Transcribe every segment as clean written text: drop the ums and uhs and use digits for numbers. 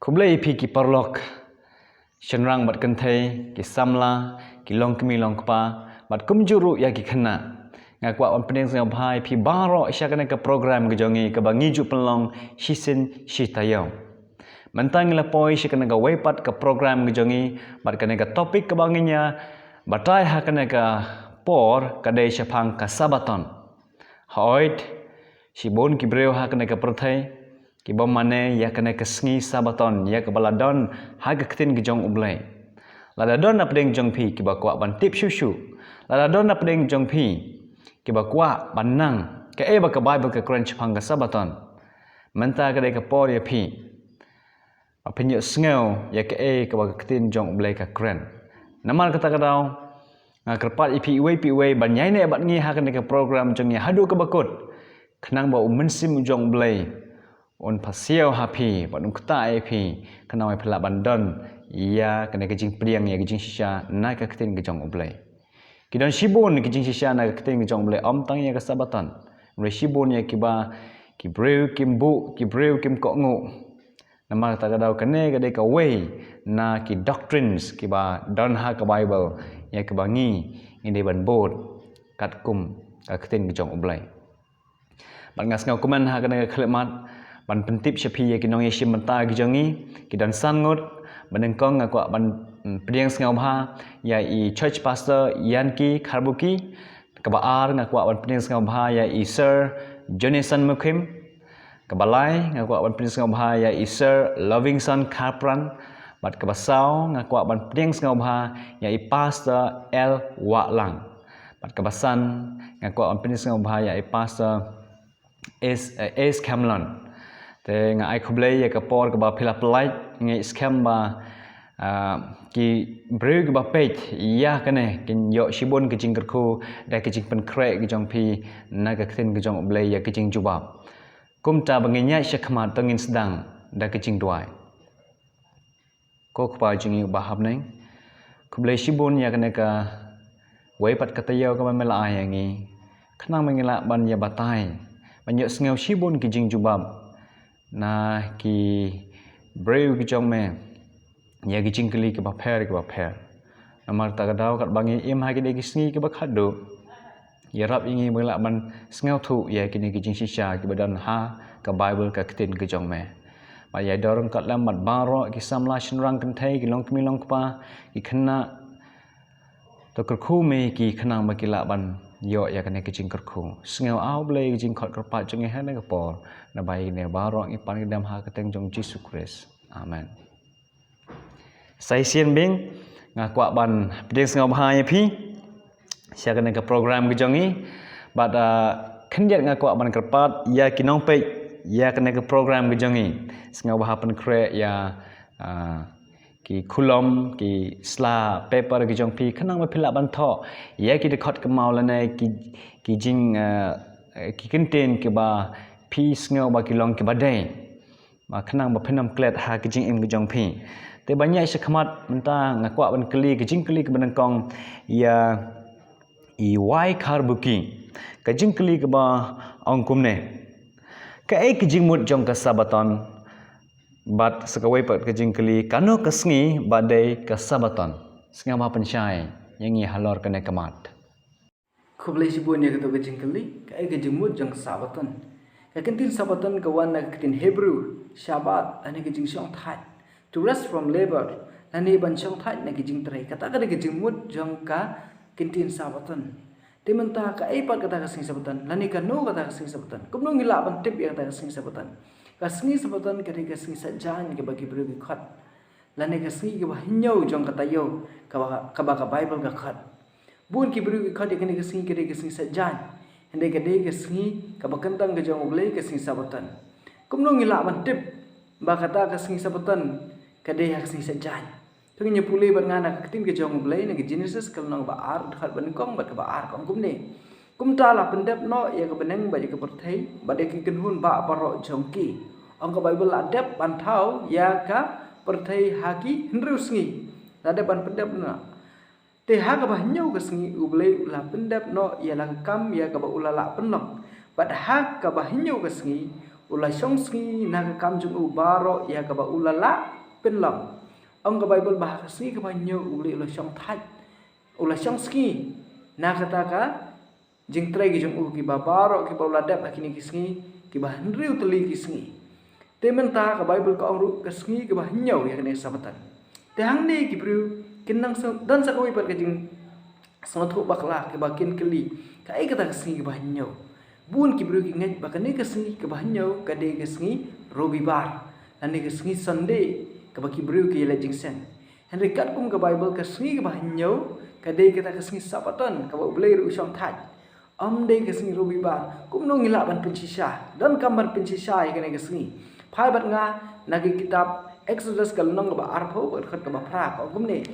Kublai pi ki parlok shenrang bat kentai ki samla ki long kemi long kpa bat kumjuru ya ki khana ngakwa on peneng sing bhai pi baro syakana ke program ke jongi ke bangi ju pelong hisin shitayo mentang la poi syakana ke wepat ke program ke jongi bat kana ke topik ke banginya batai hakana ke por kadai syapang ka sabaton hoit sibon ki breu hakana ke perthai ki bomane ya kena kesngi sabaton ya ke baladon haga ketin gejong ublai ladadon na pedeng jong pi ki bakwa ban tip shushu ladadon na pedeng jong pi ki bakwa banang ke ba ke bible ke Quran chapang ke sabaton menta ke ke por ya pi apinyo sngo ya ke ba ketin jong ublai ke Quran namal kata kadau ngakerpat ipi we ban nyai ne bat ngi ha ke program jong ya hadu ke bakut kenang ba mensim jong ublai on pasiau happy padum keta ip kena mai pelak bandon ia kena kejing priang ya kejing shisha naik ke ketin kejong ublai kidon shibun kejing shisha naik ke ketin kejong ublai om tang ya kesabatan mulai shibun ya kiba ki breu kim bu ki breu kim kok ngu nama ta kadau kene gade ka way na ki doctrines kiba don ha ke bible ya ke bangi inde ban bod kat kum ka ketin kejong ublai ban ngas ngau kuman ha kena khlemat ban pentip syapi ya kinong yeshim menta gijongi kidan sangut menengkong ngakwa ban priang sengau bha ya i church pastor Yanki Karbuki kebaar ngakwa ban priang sengau bha ya i Sir Jonathan Mukim kebalai ngakwa ban priang sengau bha ya i Sir Lovingson Kapran bat kebasau ngakwa ban priang sengau bha ya i pastor L Waklang bat kebasan ngakwa ban priang sengau bha ya i pastor S Cameron te ngai khublai ya kapor ke ba phila pelai ngai scam ba ki breu ke ba page ya kane kin yo shibon ke jing kerku da ke jing pen krek ke jong pi na ke khin ke jong blai ya ke jing jubab kum ta banginya syakmat tengin sedang da ke jing duai ko khpa jing ba hab neng khublai shibon ya kane ka wei pat katayo ka mela ayangi khnang mengila ban ya batai banyak sengau shibon ke jing jubab na ki breu ki jong me ya ki jingkeli ke ba pher namar ta gadau kat bangi im ha ki de ki sngi ke ba khadu ya rap ingi bela ban sngal thu ya ki ni ki jing shisha ki badan ha ka bible ka ketin ke jong me ba ya dorong kat lam mat baro ki samla shnrang kan thai ki long kmi long pa ki khna to kerkhu me ki khnang ba ki la ban yo ya kene kecing kerku sengau au blai kecing khot kerpat jong he na kapor na bai ne baro ngi pan dam ha keteng jong Jesus Christ amen sai sien bing ngakwa ban pedeng sengau bahai pi sia kene ke program ke jongi bat khenjat ngakwa ban kerpat ya kinong pe ya kene ke program ke jongi sengau bah pen kre ya ki khulom ki sla paper ki jong pi khanang ma phila ban tho ya ki de khot ke mau la ne ki jing ki content ke ba pi sngo ba ki long ke ba dai ma khanang ba phenam klet ha ki jing im ki jong pi te banyak sekhmat menta ngakwa ban kli ki jing kli ke benengkong ya i wai karbuki ka jing kli ke ba ong kumne ka ek jing mut jong ka sabaton bat sekawai pat kejing keli kano kesngi badai kesabaton senga ma pensyai yang i halor kene kemat khublai sibun ya keto kejing keli ka kejing mut jang sabaton ka kentin sabaton ka wan na ketin Hebrew Shabbat ane kejing syong thai to rest from labor ane ban syong thai na kejing trai kata ka kejing mut jang ka kentin sabaton timenta ka pat kata ka sing sabaton lani ka no kata ka sing sabaton kumno ngila ban tip ya kata ka sing sabaton kasngi sabaton kari kasngi sajan ke bagi beri khat lane kasngi ke bahinyo jong katayo ka ba bible ka khat bun ki beri khat ke kasngi kari kasngi sajan hende ke de kasngi ka bakantang ke jong ublai kasngi sabaton kumno ngila ban tip ba kata kasngi sabaton kade kasngi sajan tungnya pulai ban ngana ketin ke jong ublai ne ke Genesis kalnong ba ar khat ban kong ba ka ba ar kong kumne kumta la pendep no ya ke beneng ba ke perthai ba de ki kenhun ba paro jongki ong ka bible adep ban thau ya ka perthai haki hendru sngi adep ban pendep na te ha ka ba nyau ka sngi ublai la pendep no ya la kam ya ka ba ulala penok ba ha ka ba nyau ka sngi ula songski naga kamjung u baro ya ka ba ulala penlam ong ka Bible bah kasni ka ba nyo uli ula song thai ula songski naga ta ka jing trai ki jung u ki ba baro ki ba ula dap akini kisni ki ba hendri utli kisni temen ta ka Bible ka ong ru kasni ka ba nyo ya kene sabatan te hang ni ki bru kinang dan sa ko ipat ka jing sangat thu bakla ke bakin keli kai kata kesni ke bahanyo bun ki bru ki ngai bakane kesni ke bahanyo kade kesni robibar ane kesni sunday ke baki bru ki le jingsen henry kat kum ke bible kesni ke bahanyo kade kata kesni sabatan ke ba blai ru sham thai de kesni robibar kum no ngila ban pinchisha dan kamar pinchisha ke ne kesni phai bat nga nagi kitab exodus kal nong ba arpho ba khat ba phra ko kum ne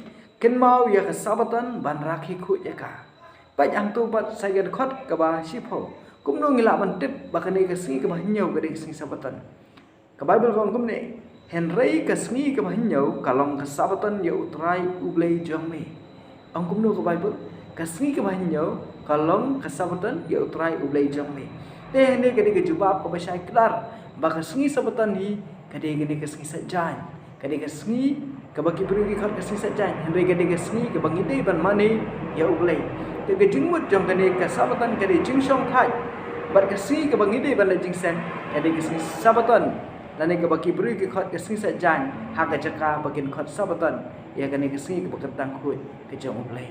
ken mau ya ka sabatan ban rakhi khu ya ka pai ang tu bat sagen khot ka ba sipho kum no ngila ban tip ba ka ne ka si ka ba nyau ka de si sabatan ka bible kong kum ne henrei ka smi ka ba nyau kalong ka sabatan ya utrai ublei jong me ang kum no ka bible ka smi ka ba nyau kalong ka sabatan ya utrai ublei jong me te ne ka de ka jubab ka ba sai klar ba ka smi sabatan hi ka de ka smi sajan ka de ka smi kabaki pergi khot kasih sajan henry gade gasni kabangi dei ban mane ya ublai te ke jingmut jong kane ka sabatan kade jingsong thai bar kasih kabangi dei ban la jingsen kade kasih sabatan lane kabaki pergi khot kasih sajan ha ka jaka bagin khot sabatan ya kane kasih kabakatang khut ke jong ublai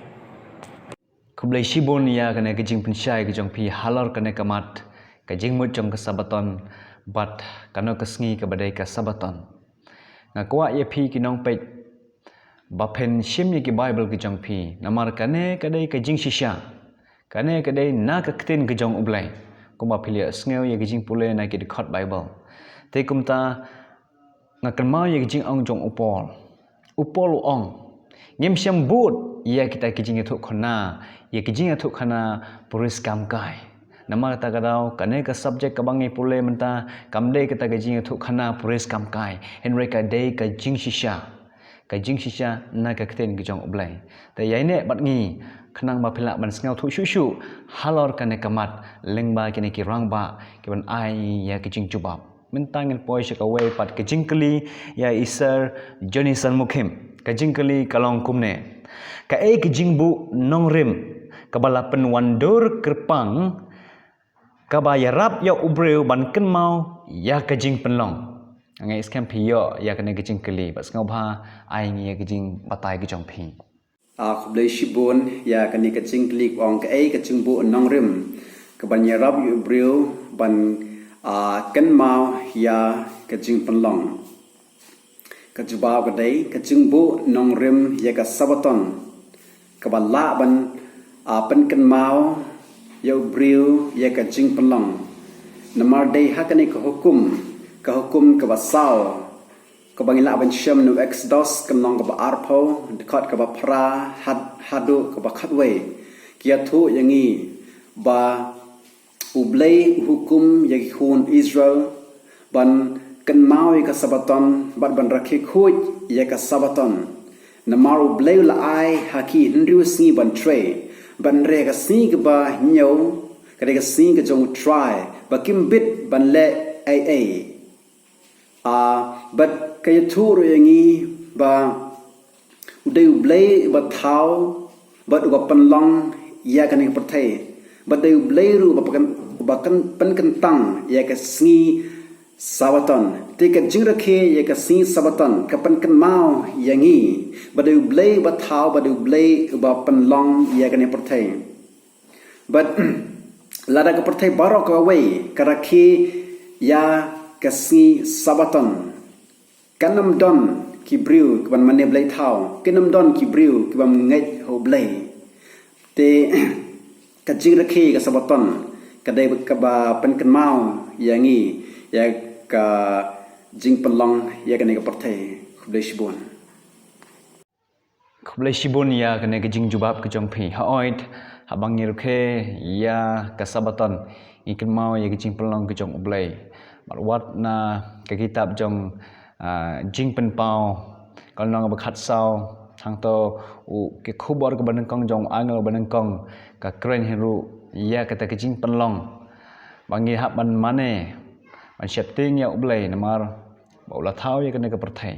kublai shibon ya kane ke jing pensyai ke jong pi halor kane kamat ke jingmut jong ke sabaton bat kano kesngi ke badai ke sabaton ngakwa ye pi kinong pe bapen shim ye ki bible ki jong pi namar kane kadai ka jing shisha kane kadai na ka ktin ki jong ublai kuma philia sngew ye ki jing pule na ki khot bible te kumta ngakan ma ye ki jing ong jong upol ong ngem sham but ye kita ki jing thu khona ye ki jing thu khana puris kam kai namar ta kadau kane ka subject ka bangi pule menta kamde kita ka jing thu khana puris kam kai henry ka dei ka jing shisha na ka kten ki jong ublai ta yaine bat ngi khnang ba phila ban sngaw thu shu halor kane kamat lengba kine ki rangba ki ban ai ya ki jing jubab mentang el poi shaka we pat ki jingkli ya isar joni san mukhim ka jingkli kalong kumne ka e ki jingbu nongrim kabala pen wandur kerpang kabaya rap ya ubreu ban ken mau ya ka jing penlong ngai scam phio ya kane ki jing kli bas ngau bha ai ngi ki jing batai ki jong phi khublei shibun ya kani ka jing kli ong ka ai ka jing bu nong rim ka ban ya rab yu breu ban ken mau ya ka jing penlong ka juba ka dai ka jing bu nong rim ya ka sabaton ka ban la ban pen ken mau ya breu ya ka jing penlong namar dai hakani ka hukum ka basau ka bangila ban syam no exodus ka nong ka ba arpo dekat ka ba pra hadu ka ba khatwe kia thu yangi ba ublei hukum yagi khun Israel ban kan mau ka sabaton ban rakhi khuj ya ka sabaton namar ublei la ai haki hindu singi ban tre ban re ka singi ka ba nyau ka re ka singi ka jong try ba kimbit ban le ai but kaya thuru yangi ba udai ublei ba thau ba uga panlong ya kan ik perthai ba dai ublei ru ba kan pen kan tang ya ka sngi sabaton te ka jingrakhe ya ka sngi sabaton ka pen kan mau yangi ba dai ublei ba thau ba dai ublei ba panlong ya kan ik perthai but lada ka perthai barok ka wei karakhe ya kasni sabaton kanam don ki briu ban mane blai thau kanam don ki briu ki bam ngai ho blai te ka jing rakhe ka sabaton ka dai ka ba pen kan mau yangi ya ka jing penlong ya ka ne ka parthai khublai shibun ya kane ka jing jubab ka jong phi ha oit ha bang rakhe ya ka sabaton ikan mau ya ka jing penlong ka jong ublai wat na cái kitab jong jing pen pau kon nong ba khat sau thang to u cái khubor ka ban kong jong anglo ban kong ka kren heru ya kata ke jing pen long bangi hab ban mane ban shepting ya ublay namar ba ula thau ya kena ke perthai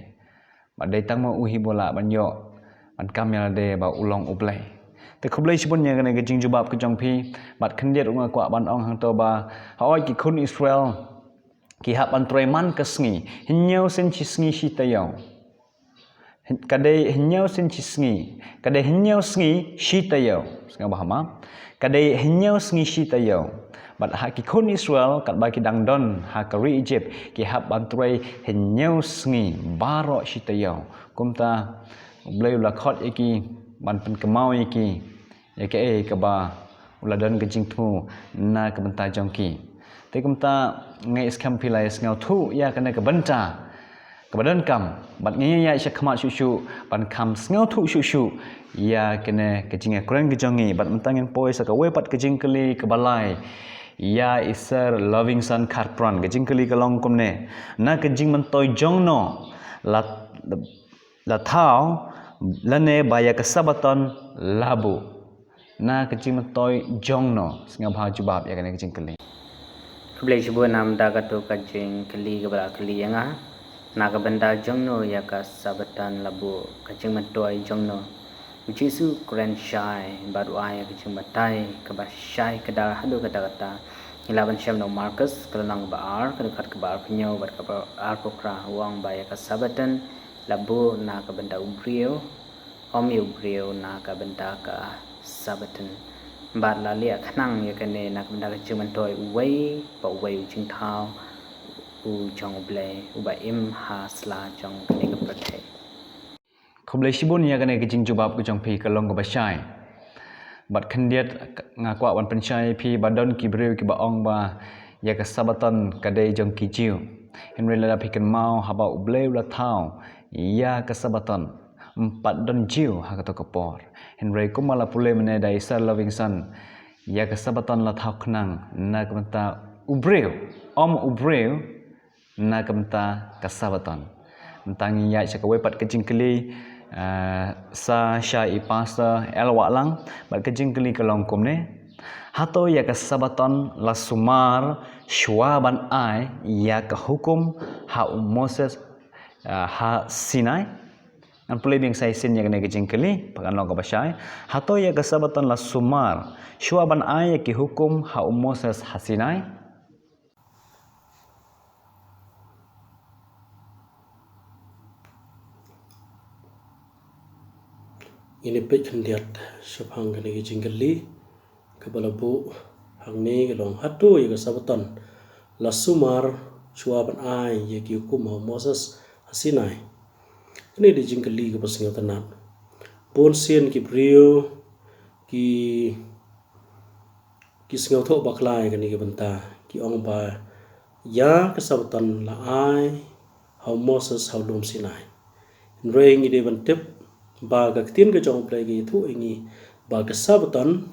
ba dai tang ma uhi bola ban yo ban kamel de ba ulong ublay te khublai sibun ya kena ke jing jubab ke jong phi bat khendiat unga kwa ban ong hang to ba hoi ki khun Israel ki hap ban troiman ke sngi hinyau sen chi sngi shi tayau kadai hinyau sen chi sngi kadai hinyau sngi shi tayau senga bahama kadai hinyau sngi shi tayau bat ha ki khun Israel kat ba ki dang don ha ka ri Egypt ki hap ban troi hinyau sngi baro shi tayau kumta blai la khot iki ban pen kemau iki ya ke ka ba ula don ke jing thu na ka benta jongki te kumta ngai skam pilai ngau thu ya kana ka benta ka badan kam bat ngi ya sha khama shu shu ban kam ngau thu shu shu ya kana ke jing kren ke jongi bat mentangin poi sa ka we pat ke jing kali ke balai ya isar loving son kharpran ke jing kali ka long kom ne na ke jing man toy jong no la thao lane baya ke sabaton labu na ke jing man toy jong no singa bha jubab ya kana ke jing kali Khublai sibu nam da ka to ka jing kali ka bra kali yanga na ka benda jong no ya ka sabatan labu ka jing man toy jong no Jesu kren shai baru ay ka jing matai ka ba shai ka da hadu ka da kata 11 shem no Marcus kalanang ba ar ka kat ka ba pinyo ba ka ba ar pokra wang ba ya ka sabatan labu na ka benda ubrio om ubrio na ka benda ka sabatan bạt là lia khả năng như cái này là cũng đã chưa mình tôi quay bảo vệ chính thao u trong ble u ba im ha sla trong cái này cái thể khublai sibun ya kana ke jing jubab ke jong phi ka long ka ba shai bat khendiat nga kwa wan pen shai phi ba don ki breu ki ba ong ba ya ka sabatan ka dei jong ki jiu henry la phi kan mau ha ba ubleu la thau ya ka sabatan 4 don jiu ha ka to ka por henry kumala pule mene dai sar loving son ya ka sabatan la thau khnang na ka menta ubreu om ubreu na ka menta ka sabatan tentang ya ka we pat ke jing kli sa syai pastor elwa lang bat ke jing kli ka long kom ne hato ya ka sabaton la sumar shwaban ai ya ka hukum ha Moses ha Sinai an pulai bing sai sin ya ke jing kli pakan long ka basai hato ya ka sabaton la sumar shwaban ai ya ki hukum ha Moses ha Sinai ini pek kendiat sepang kene ke jinggali ke balabu hang ni ke long hatu ya ke sabatan la sumar suaban ai ya ki hukum Moses Sinai ini di jinggali ke pasing tanan pon sien ki brio ki singau tho baklai kene ke benta ki ong ba ya ke sabatan la ai Moses lum Sinai reng ide bentep ba ga tin ga jong play gi thu ingi ba ga sabatan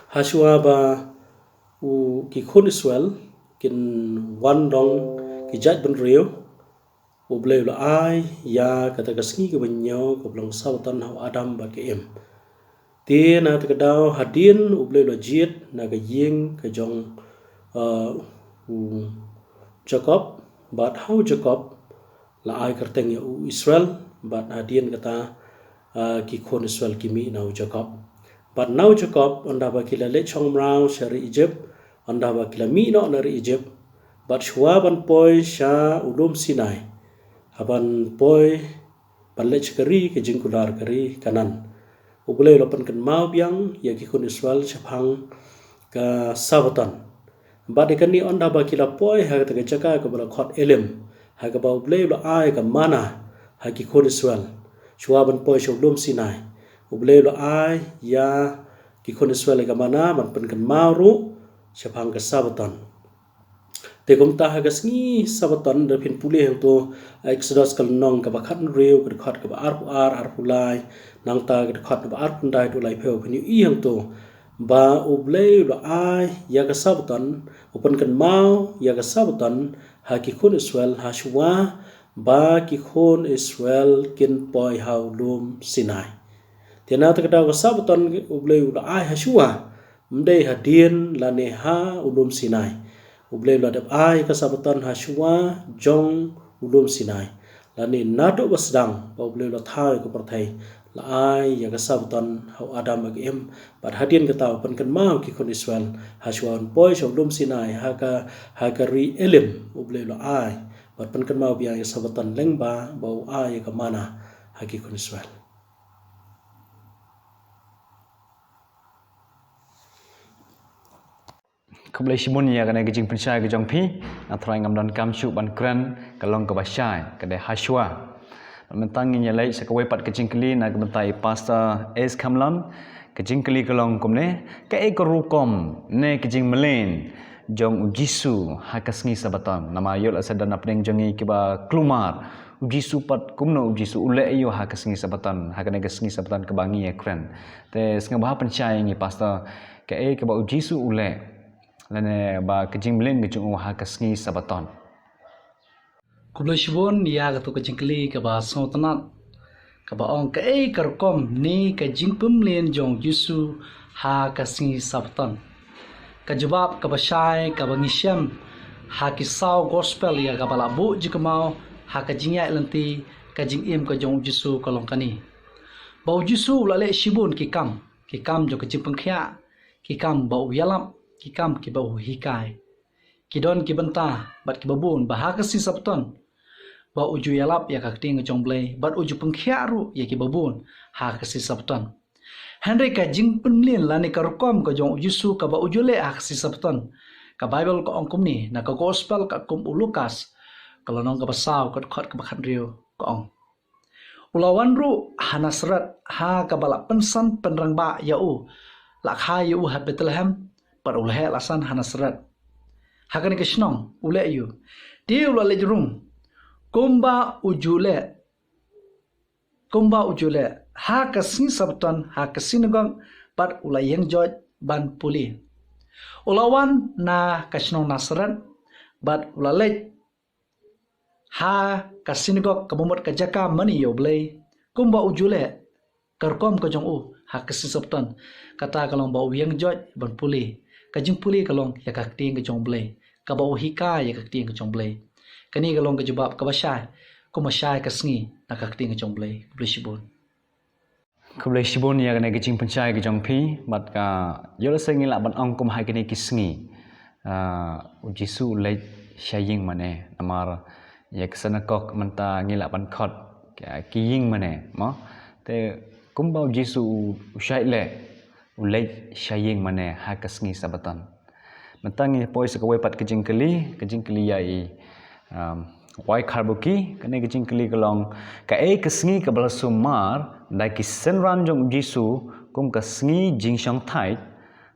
haswa ba u ki khon Israel kin wan dong ki jat ban riu u blay la ai ya ka ta ga sngi ga banyo ko blong sabatan ha Adam ba ke em ti na ta ga daw hadin u blay la jit na ga ying ka jong u Jacob ba how Jacob la ai karteng ya u Israel but hadien kata ki khon Israel kimi nau Jacob but nau Jacob onda ba kila le chong rao shari Egypt onda ba kila mi no nari Egypt but shwa ban poi sha ulum Sinai haban poi ban le chkari ke jingkular kari kanan ubule lopan kan mau biang ya ki khon Israel chapang ka sabatan but ikani onda ba kila poi ha ta jaka ka bala khot elim ha ka ba ubule lo ai ka mana haki khon Israel chuaban poi shodom Sinai uble lo ai ya ki khon Israel ga mana man pen kan maru chapang ka sabatan te kom ta ha ga sngi sabatan da pin pule hang to Exodus kal nong ka ba khat reu ka khat ka ba ar pulai nang ta ka khat ba ar pun dai to lai pheu phni i hang to ba uble lo ai ya ka sabatan open kan mau ya ka sabatan haki khon Israel ha shwa ba ki khon Israel kin poi hau lum Sinai tiana ta ka sabatan ublei ula ai hasua mdei hadien la ne ha ulum Sinai ublay lo dap ai ka sabatan hashwa jong ulum sinai lani nado basdang ba ublay lo thai ko parthai la ai ya ka sabatan hau adam ag em bat hadian ka taw pan kan mau ki kon Israel hashwan poi ulum sinai ha ka ri elim ublay lo ai bat pan kan mau biang ya sabatan lengba bau ai ka mana ha ki kon Israel. Kublai Shibun ya kena kejing pensyai kejong pi atrai ngam dan kamchu ban kran kalong ke basyai kede Hashwa. Mentang nya lai sakawai pat kejing keli na kementai pastor S Kamlan kejing keli kalong komne ke ekorukom ne kejing melen jong ujisu hakasngi sabatan nama yol asadan apning jongi kiba klumar ujisu pat kumno ujisu ule iyo hakasngi sabatan hakane kasngi sabatan kebangi ya kran te sngabah pensyai ngi pastor ke kiba ujisu ule lane ba kejing melen kejung hakasngi sabaton. Kublai Shibun ya gatu kejing keli ke ba sontanat ke ba ong ke karkom ni kejing pemlen jong Yesu ha kasngi sabatan. Ke jawab ke ba syai ke ba ngisyam ha kisau gospel ya ke ba labu jikemau ha kejing ya lenti kejing im ke jong Yesu kolong kani. Bau Yesu lale Shibun kikam jo kejing pengkhia kikam bau yalap kikam ki bau hikai kidon ki benta bat ki babun bahaka si sabton ba uju yalap ya ka ting jong blai bat uju pengkhiaru ya ki babun ha ka si sabton henry ka jing penlin lani ka rukom ka jong Yesu ka ba uju le ha ka si sabton ka bible ko ongkum ni na ka gospel ka kum Lukas kalau nong ka basaw ka khot ka bakhan rio ko ong ulawan ru hanasrat ha ka bala pensan penrang ba ya u lakha ya u ha Bethlehem par ulah lasan hanasrat hakan ke snong ule yu dia ula lejrung kumba ujule ha kasin sabtan ha kasin gong par ula yang joj ban puli ulawan na kasnong nasrat bat ula lej ha kasin gong kamumut kajaka mani yo blai kumba ujule karkom ka jong u ha kasin sabtan kata kalong bau yang joj ban puli kajing puli kalong ya kak ting ke jong blai ka bau hika ya kak ting ke jong blai kani kalong ke jawab ka basyai ko masyai ka sngi na kak ting ke jong blai Kublai Shibun. Kublai Shibun ya kena kejing pensyai ke jong pi bat ka yol sengi la ban ong kum hai kene kisngi ujisu lai syaying mane namar ya kesana kok menta ngila ban khot ki ying mane mo te kumbau jisu usyai le ulai syaying mane hakasngi sabatan mentangi poi sekawai pat kejing keli yai wai karbuki kene kejing keli kelong ka kesngi ka balasumar dai ki senran jong jisu kum kasngi jingshong thai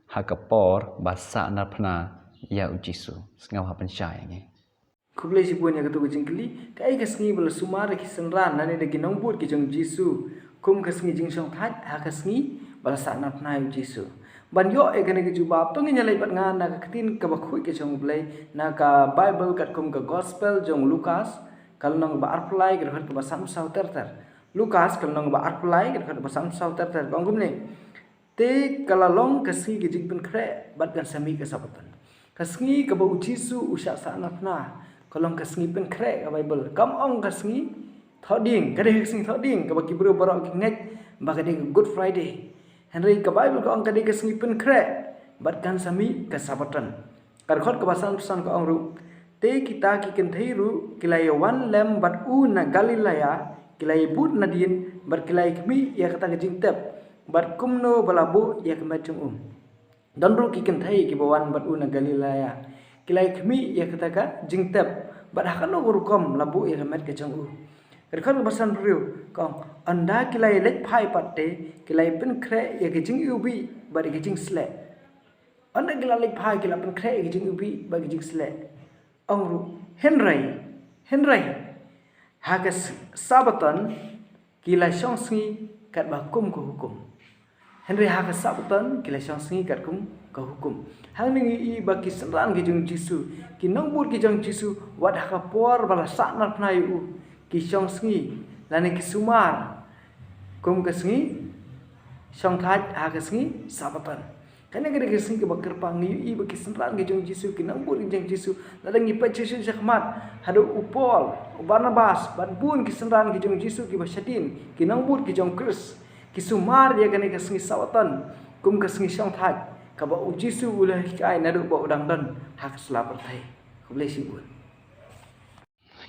hakapor basa napna ya ujisu sengaw hapan syai ngi Kublai Shibun ya gatu kejing keli kai kasngi balasumar ki senran nane de ginong bur ki jong Jisu kum kasngi jingshong thai hakasngi balasa nat nai Jisu ban yo e kene ke jubab to ngi nyalai pat ngan na ka tin ka bakhui ke jong blai na ka bible kat kum ka gospel jong Lukas kal nang ba arplai ke khat ka basam sau ter Lukas kal nang ba arplai ke khat basam sau ter bang gum ne te kalalong kasngi ke jing pen kre bat kan sami ke sabatan kasngi ka ba Jisu usha sa nat na kalong kasngi pen kre ka bible kam ong kasngi thoding ka de kasngi thoding ka ba ki bro barok ki ngek ba ka de good friday Henry ka Bible ko ang kadi kasngipen kre bat kan sami kasabatan karkhot ka basan pesan ko ang ru te kita ki kenthei ru kilai wan lem bat u na Galilea kilai but na din bat kilai kmi ya kata jing tep bat kumno balabu ya kemacung dan ru ki kenthei ki bawan bat u na Galilea kilai kmi ya kata ka jing tep bat hakano rukom labu ya kemat kecung Kerana bahasan beliau, kong anda kilai lek pai patte, kilai pen kre ya kejing ubi, bari kejing slek. Anda kilai lek pai kilai pen kre ya kejing ubi, bari kejing slek. Angru Henry, hagas sabatan kilai songsi kat bakum ke hukum. Henry hagas sabatan kilai songsi kat kum ke hukum. Hang ni i bagi senran kejing Jisu, kinong bur kejing Jisu, wad hakapor bala saknar penayu. Kisong sengi lani kisumar kum kesngi song thaj ha kesngi sabatan Karena kita kesini ke bakar pangi, ibu kesenran ke jong Yesus, kinang bun ke jong Yesus, lalu ngipat Yesus jakmat, hadu upol, Barnabas, ban bun kesenran ke jong Yesus ke basyadin, kinang bun ke jong Kris, kisumar ya kena kesini sawatan, kum kesini syang thaj, kaba u Yesus ulah kai nadu ba udang dan hak selapar thai, kublai sibun.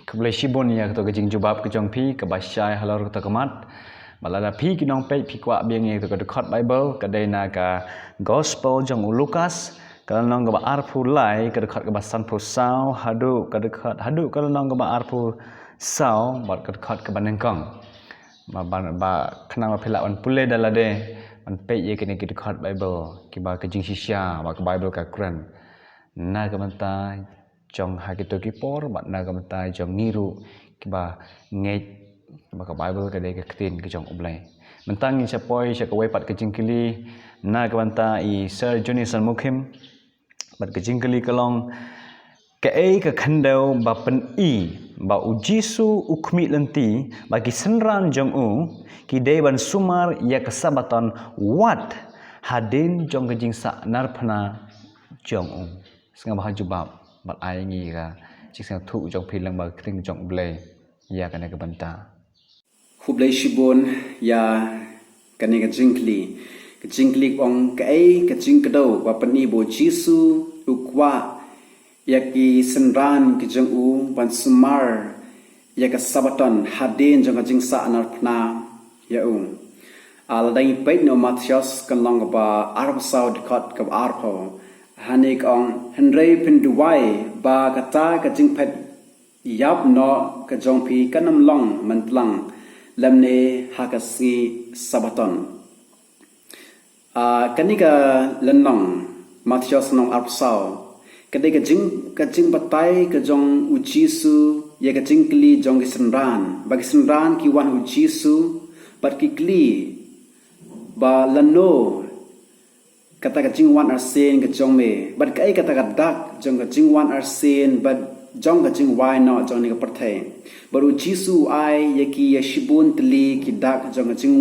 Keblai shibon ya keto kejing jubab kejong pi ke basyai halor keto kemat. Balada pi kinong pe pi kwa biang ye keto dekat Bible kedai na ka gospel jong Lukas kalau nong ke arpu lai ke dekat ke basan pu sau hadu ke dekat hadu kalau nong ke arpu sau bat ke dekat ke banengkong. Ba kenang ba pelak wan pule dalade man pe ye kene ke dekat Bible ki ba kejing sisya ba ke Bible ka Quran. Na ke manta jong hakito ki por bat na ke manta jong niru ki ba ngai maka Bible ka dai ka ketin ke jong ublai mentang ni sapoi sa ka wepat ke jingkili na ka banta I Sir Jonathan Mukim bat ke jingkili kalong ke ai ka khandau ba pen I ba u Jisu ukmi lenti bagi senran jong u ki dai ban sumar ya kesabatan wat hadin jong ke jing sa narphana jong u senga bah jubab bat ai ngi ka jing thu jong philang ba ketin jong ublai ya kana ka banta Hublai shibon ya kani ka jingkli ong kai ka jingkado wa pani bo Jisu ukwa ya ki senran ki jong u ban sumar ya ka sabaton hadin jong ka jingsa anarpna ya al dai pait no Matthias kan long ba arab saud kot ka arpo hanik ong henrei penduai ba kata ka jingpet yap no ka jong pi kanam long mantlang lamne hakasi sabaton kanika lenong Matthias nong arpsau kadai ka jing batai ka jong u Jisu ya ka jing kli jong ki senran bagi senran ki wan u Jisu bat ki kli ba lano kata ka jing wan arsen ka jong me bat kai kata ka dak jong ka jing wan arsen bat jong ka jing wai no jong ni ka perthai baru Jisu ai yaki yashibun tli ki dak jong ka jing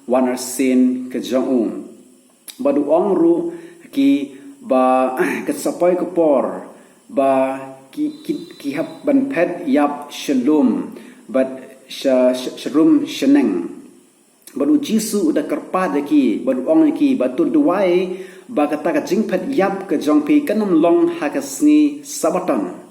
wan arsen ka jong baru ong ru ki ba ka sapai ka por ba ki hab ban pet yap shalom bat sharum sheneng baru Jisu udah kerpat yaki baru ong yaki batur duai ba kata ka jing pet yap ka jong pi kanam long hakasni sabatan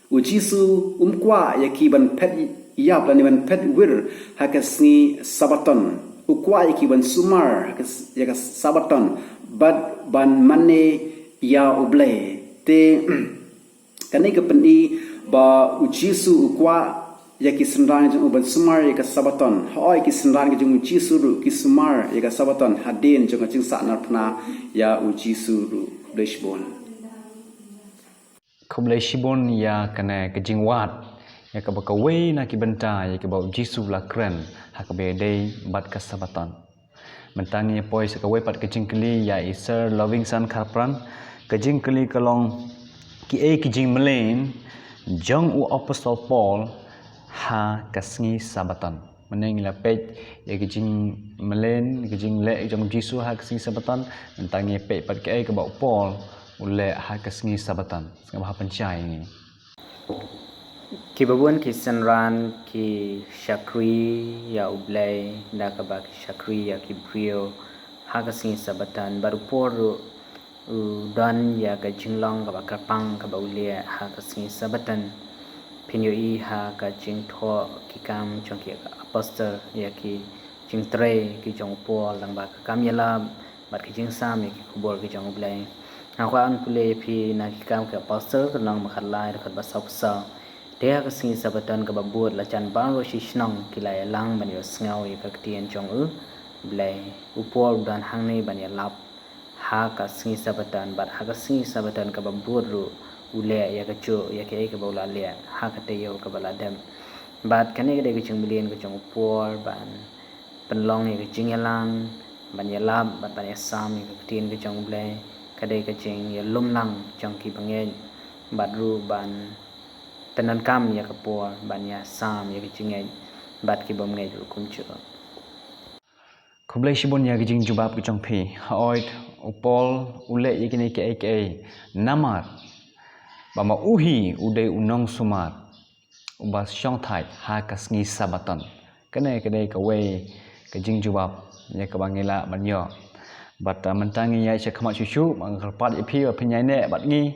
u Jisu kwa yaki ban pet yap lan ban pet wir hakasni sabatan u kwa yaki ban sumar yaka sabatan bad ban mane ya uble te kani ka pendi ba u Jisu kwa yaki senran jong ban sumar yaka sabatan hoi ki senran jong u Jisu ru ki sumar yaka sabatan hadin jong jing sa narpna ya u Jisu ru bleshbon Kublai shibon ya kana kejing wat ya ka bakawe na ki benta ya ka bau Jisu la kren ha ka be dei bat ka sabatan mentangi poi sa ka we pat kejing kli ya Sir Lovingson Karpran kejing kli kalong ki kejing melen jong u Apostle Paul ha kasngi sabatan meneng la pej ya kejing melen kejing le jong Jisu ha kasngi sabatan mentangi pej pat ka bau Paul ule hakasngi sabatan ngah pancai ni ki babun ki senran ki shakri ya ublai da ka ba ki shakri ya ki brio hakasngi sabatan baru por dan ya ka jinglong ka ba kapang ka ba ule hakasngi sabatan pinyo I ha ka jing tho ki kam chong ki apostle ya ki jing tre ki jong pol lang ba ka kam yala bat ki jing sam ya ki kubor ki jong ublai aku an pule pi nak kam ke pastor kenang makhalai dekat basau pasau dia kesini sabatan ke babut lacan bang ro shisnong kilai lang ban yo ngau ye ka tien chong blai upor dan hang nei ban ya lap ha ka singi sabatan bat ha ka singi sabatan ke babut ru ule ya ka chu ya ke bawla le ha ka te yo ka bala dem bat kane ke de chung bilien ke chung upor ban penlong ye ke jing yalang ban ya lap bat ban ya sam ye ka tien ke chung blai kadai kacing ya lumlang jangki bangen badru ban tenan kam ya kapor ban ya sam ya kacing bat ki bom ngai kum chu Kublai shibon ya gijing jubab gijong pi. Haoid upol ule yakini ke namar. Bama uhi uday unong sumat. Ubas syong thai ha kasngi sabaton. Kene kawai gijing jubab ya kabangila banyo. Bat mentangi ya isya kamak cucu mangkarpat ipi penyai ne bat ngi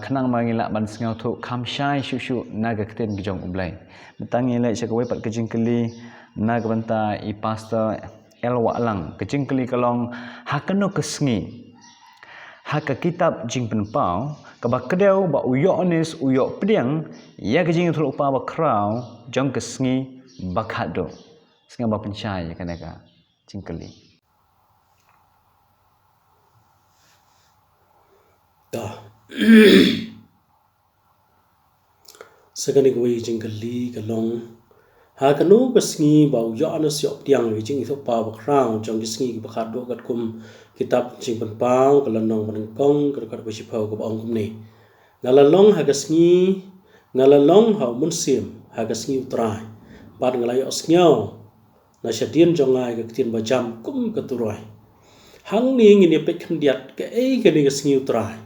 kenang mangila ban sengau tu kamsyai cucu naga ketin gijong ublai. Mentangi la isya kawai pat gijing keli naga banta i pastor elwa lang gijing keli kalong hakano kesngi. Haka kitab jing penpau kaba kedau ba uyo onis uyo pediang ya gijing tu upa ba krau jong kesngi bakado. Sengau ba pencai ya kanaka jingkeli. Sekali gue jingkeli kalong hakanu kesngi bau yo anu siop tiang jing itu pa bakrang jong kesngi bakat do kat kum kitab jing penpau kalanong menengkong kat besipau ke baong kum ni ngalalong hagasngi ngalalong ha munsim hagasngi utrai pat ngalay osnyau na syadien jongai ke tin bajam kum keturai hang ni ngini pek kendiat ke ke ni kesngi utrai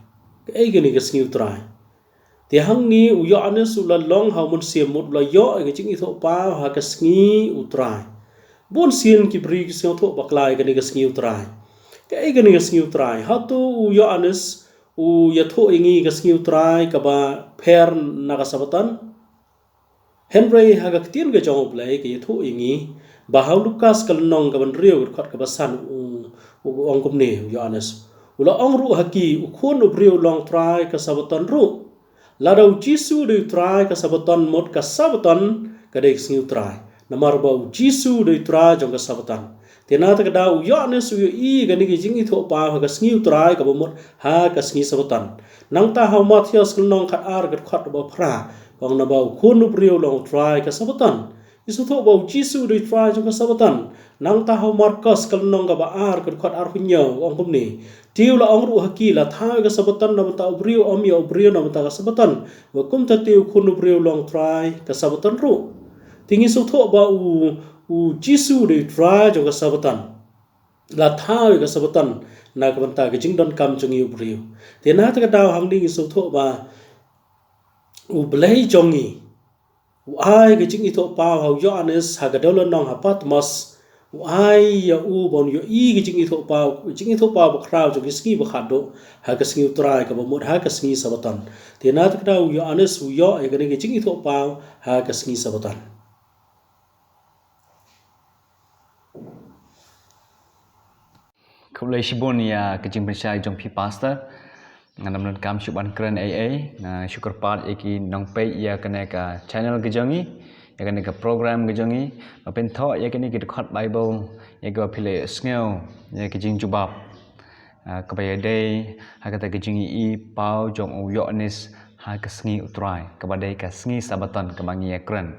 gini kesngi utrai ti hang ni uyo ane sulalong ha mun sim mut la yo ke jing itho pa ha kesngi utrai bon sien ki bri kesngi tho baklai gini kesngi utrai gini kesngi utrai ha tu uyo anes u ya tho ingi kesngi utrai ka ba pher naga sabatan henry ha ga tin ga jong blai ke tho ingi ba ha lukas kalnong ka ban riu khat ka basan u ongkum ne uyo anes ula ongru haki ukhon ubriu long try ka sabaton ru ladau jisu de try ka sabaton mot ka sabaton ka de sniu try namar ba jisu de try jong ka sabaton tena ta da u yo ne su i ga ni jing i tho pa ka sniu try ka mot ha ka sni sabaton nang ta ha ma thios nong khat ar ga khat ba phra kong na ba ukhon ubriu long try ka sabaton isu tho ba jisu de try jong ka sabaton nang ta ha markas kalnong ka ba ar ga khat ar hunyo ong kum ni tiu la ongru haki la tha ga sabatan na ta ubriu omi ubriu na ta sabatan wa kum ta tiu khunu briu long try ka sabatan ru tingi su tho ba u jisu de try jo ga sabatan la tha ga sabatan na ka banta ga jingdon kam chungi ubriu te na ta ga daw hang ding su tho ba u blai jongi u ai ga jingi tho pa hau yo anes ha ga dolon nong ha patmos ai ya u bon yo i gi jingi tho pa ba krau jo ski ba khado ha ka ski utrai ka ba mod ha ka ski sabatan te na ta krau yo anes u yo e ga gi jingi tho pa ha ka ski sabatan Kublai shibon ya kejing pensai jong pi pastor nganam kam syuban keren na syukur pat iki nong pay ya kena ka channel gejongi ya kena ka program gejongi mapen tho ya kena ki khot bible ya ka phile sneo ya kejing jubab ka bay day ha ka ta kejing i pau jong u yo nis ha ka sngi utrai ka badai ka sngi sabaton ka bangi ya keren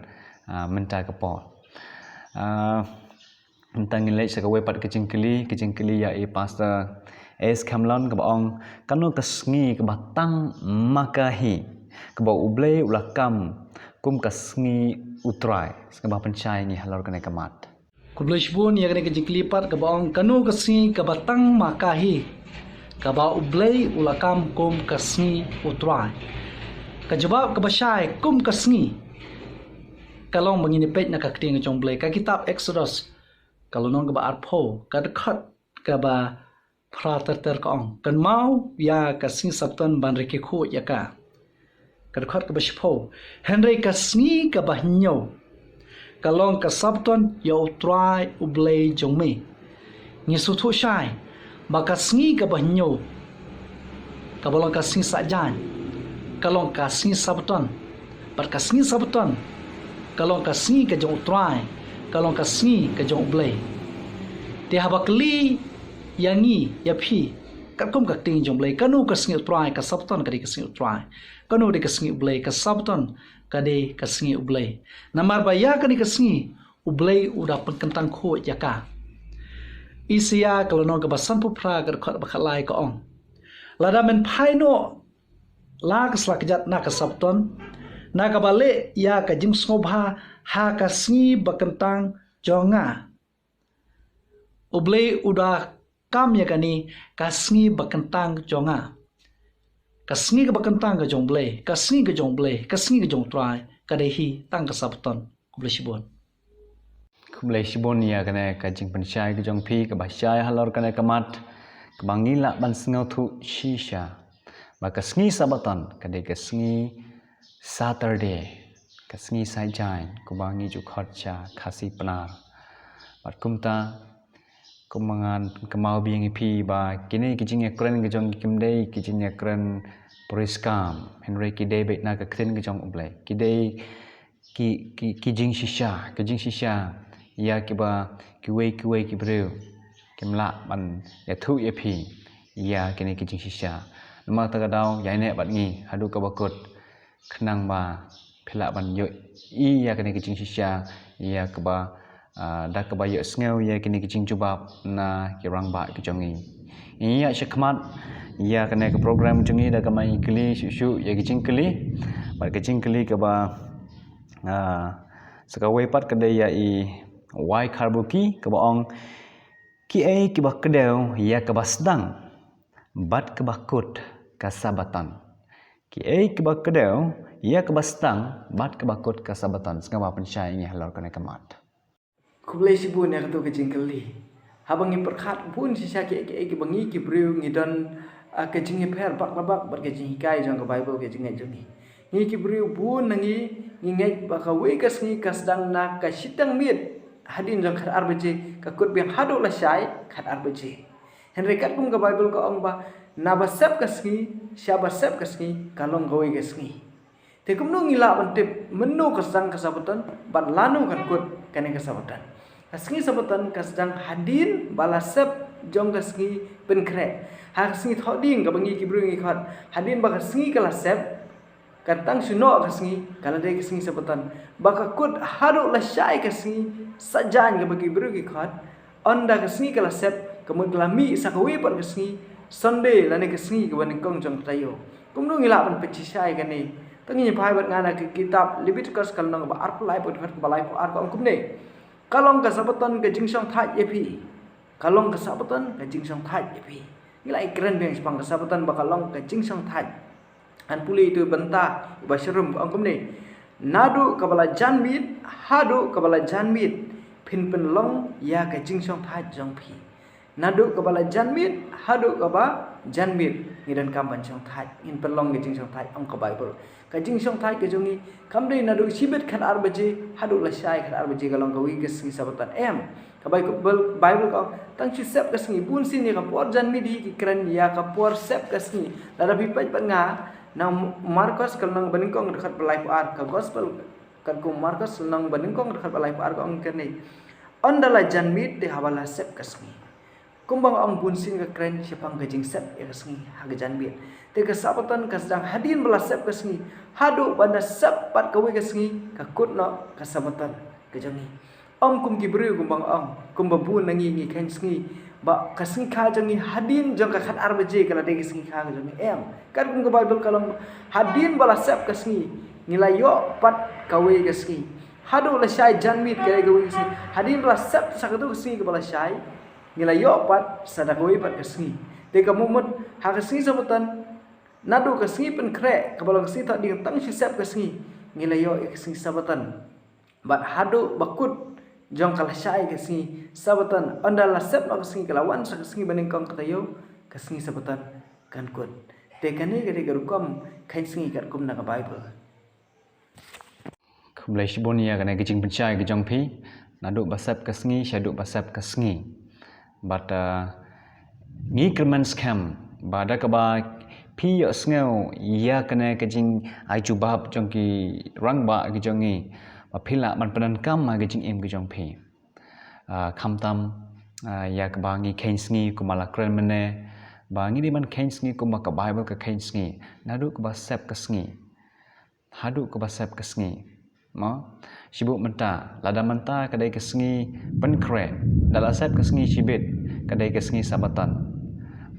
menta ka pot tentang nilai sekawai pat kejing keli ya i pastor es kamlon ke baong kanu kesngi ke batang makahi ke bau ublei ulakam kum kesngi utrai sekabah pencai ni halor kena kemat Kublai shibun ya kena kejing kelipat ke baong kanu kesngi ke batang makahi ke bau ublei ulakam kum kesngi utrai kejebab ke basyai kum kesngi kalau mengini pej nak keting jong blai ka kitab Exodus kalau non ke ba arpo ka dekat ke ba prater kong kan mau ya kasing sabtan ban reke khu ya ka dekat ke ba shpo henry kasni ke ba nyo kalong ka sabtan ya utrai ublei jong me ni su thu shai ba kasni ke ba nyo ka bolong kasing sajan kalong kasing sabtan bar kasing sabtan kalong kasing ke jong utrai kalong kasni ke jong ublei ti habakli yangi ya phi kakum ka ting jong blai kanu ka sngi utrai ka sabton ka di ka sngi utrai kanu di ka sngi ublei ka sabton ka di ka sngi ublei namar ba ya ka di ka sngi ublei udah penkentang kho ya ka isia kalau no ka basan pu pra ka khat ba khalai ka ong lada men phaino la ka slak jat na ka sabton na ka bale ya ka jing snobha ha ka sngi bakentang jonga Oblay udah kam ya kani kasngi bakentang jonga. Kasngi ke bakentang ke jong blay, kasngi ke jong blay, kasngi ke jong try, kadehi tang ke sabaton kublay shibon. Kublai shibon ya kena kajing pensyai ke jong pi ke basyai halor kena kemat ke bangila ban sengau tu shisha. Maka sengi sabatan kadai ke sengi Saturday ke sengi sajain ku bangi ju khotcha khasi penar. Bat kumta kumangan kemau biang pi ba kini kijing ekren ke jong kimdei kijing ekren poriskam Henry kidei bet na ke kren ke jong oblai. Kidei kijing shisha ya kiba kiwei kibreu kimla ban ya thu ya pi ya kini kijing shisha nama tagadau ya ine bat ngi hadu ka bakut khnang ba phila ban yo I ya kini kijing shisha ya keba da keba yo sneu ya kini kijing jubab na kirang ba ki jongi ya shikmat ya kini ke program jongi da kamai kli shu ya kijing kli ba kijing kli keba sekawai pat kedai ya I wai karbuki ke baong ki ai ki bakdeu ya ke basdang bat ke bakut kasabatan ki ai ki bakdeu ya ke basdang bat ke bakut kasabatan sengawa pensyai ni halor kana kemat Kublai shibun ya katu ke jingkeli. Habang yang perkat pun sisa ki bangi ki breu ngidon ke jingi per bak labak ber ke jingi kai jong ke Bible ke jingi jongi. Ngi ki breu pun nangi ngai bakawe kasngi kasdang na ka sitang mit hadin jong khat arbaje ka kut biang hadu la syai khat arbaje Henry kat kum ka Bible ka ong ba na basap kasngi syabasap kasngi kalong gawe kasngi te kum no ngila bantip menu kasang kasabatan bat lanu kan kut kane kasabatan kasngi sabatan kasdang hadin balasap jong kasngi penkre ha kasngi thoding ka bangi ki brungi khat hadin ba kasngi kalasap katang suno kasngi kala dai kasngi sabatan baka kut hadu la syai kasngi sajan ke bagi berugi khat onda kasngi kala sep kemud lami sakawi par kasngi Sunday lane kasngi ke ban kong jong tayo kumnu ngila ban peci syai kani tangi pai bat ngana ke kitab Leviticus kalong ba arpulai pot khat balai ko ar ko kumne kalong ka sabatan ke jingsong tha yepi kalong ka sabatan ke jingsong tha yepi ngila ikren beng spang ka sabatan ba kalong ke jingsong tha an puli itu benta basrum angkum ni nadu kabala janmit hadu kabala janmit pin pen long ya ka jingsong tha jong phi nadu kabala janmit hadu kaba janmit ngidan kamban jong tha in pen long ke jingsong tha ong ka Bible ka jingsong tha ke jongi kamdei nadu sibet khat arbaje hadu la syai khat arbaje kalong ka wi ke si sabatan em ka Bible ka tang chi sep ka singi bun sin ni ka por janmit di ki kran ya ka por sep ka singi la bi pa nga na Markus kalnang baningkong dekat balai puar ka gospel kan ku Markus nang baningkong dekat balai puar ka ong kene ondala janmit de hawala sep kasmi kumbang ong bunsin ka kren siapang gajing sep ya kasmi ha janmit te kasabatan kasdang hadin bala sep kasmi hadu banda sep pat kawe kasmi ka kutno kasabatan kajangi ong kum gibru kumbang ong kumbabun nangi ngi kensngi ba kasngi kha jangi hadin jong ka khat arbaje kala de kasngi kha jangi em kan kum ka Bible kalong hadin bala sep kasngi nilayo pat kawe kasngi hadu la syai janmit kare kawe kasngi hadin bala sep sakatu kasngi ka bala syai nilayo pat sadakawe pat kasngi de ka mumut ha kasngi sabatan nadu kasngi pen kre ka bala kasngi ta ding tang si sep kasngi nilayo kasngi sabatan bat hadu bakut jong kala syai kasngi sabatan onda la sep kasngi kalawan sa kasngi baningkong katayo kasngi sabatan kan kut te kani gade garukom kain singi kat kum na ka Bible kublai shibon ya kana kijing pensyai ke jong pi naduk basap kasngi syaduk basap kasngi but ngi kerman scam bada ka ba pi yo sneu ya kana kijing ai jubab jong ki rang ba ki jongi phila man panan kam ma kijing em ki jong pi khamtam ya ka ba ngi kainsingi kumala kren mene ba ngi di man kainsingi kuma ka Bible ka kainsingi nadu ka ba sep kasngi hadu ka ba sep kasngi ma sibuk menta lada menta kadai kasngi penkre dala sep kasngi sibit kadai kasngi sabatan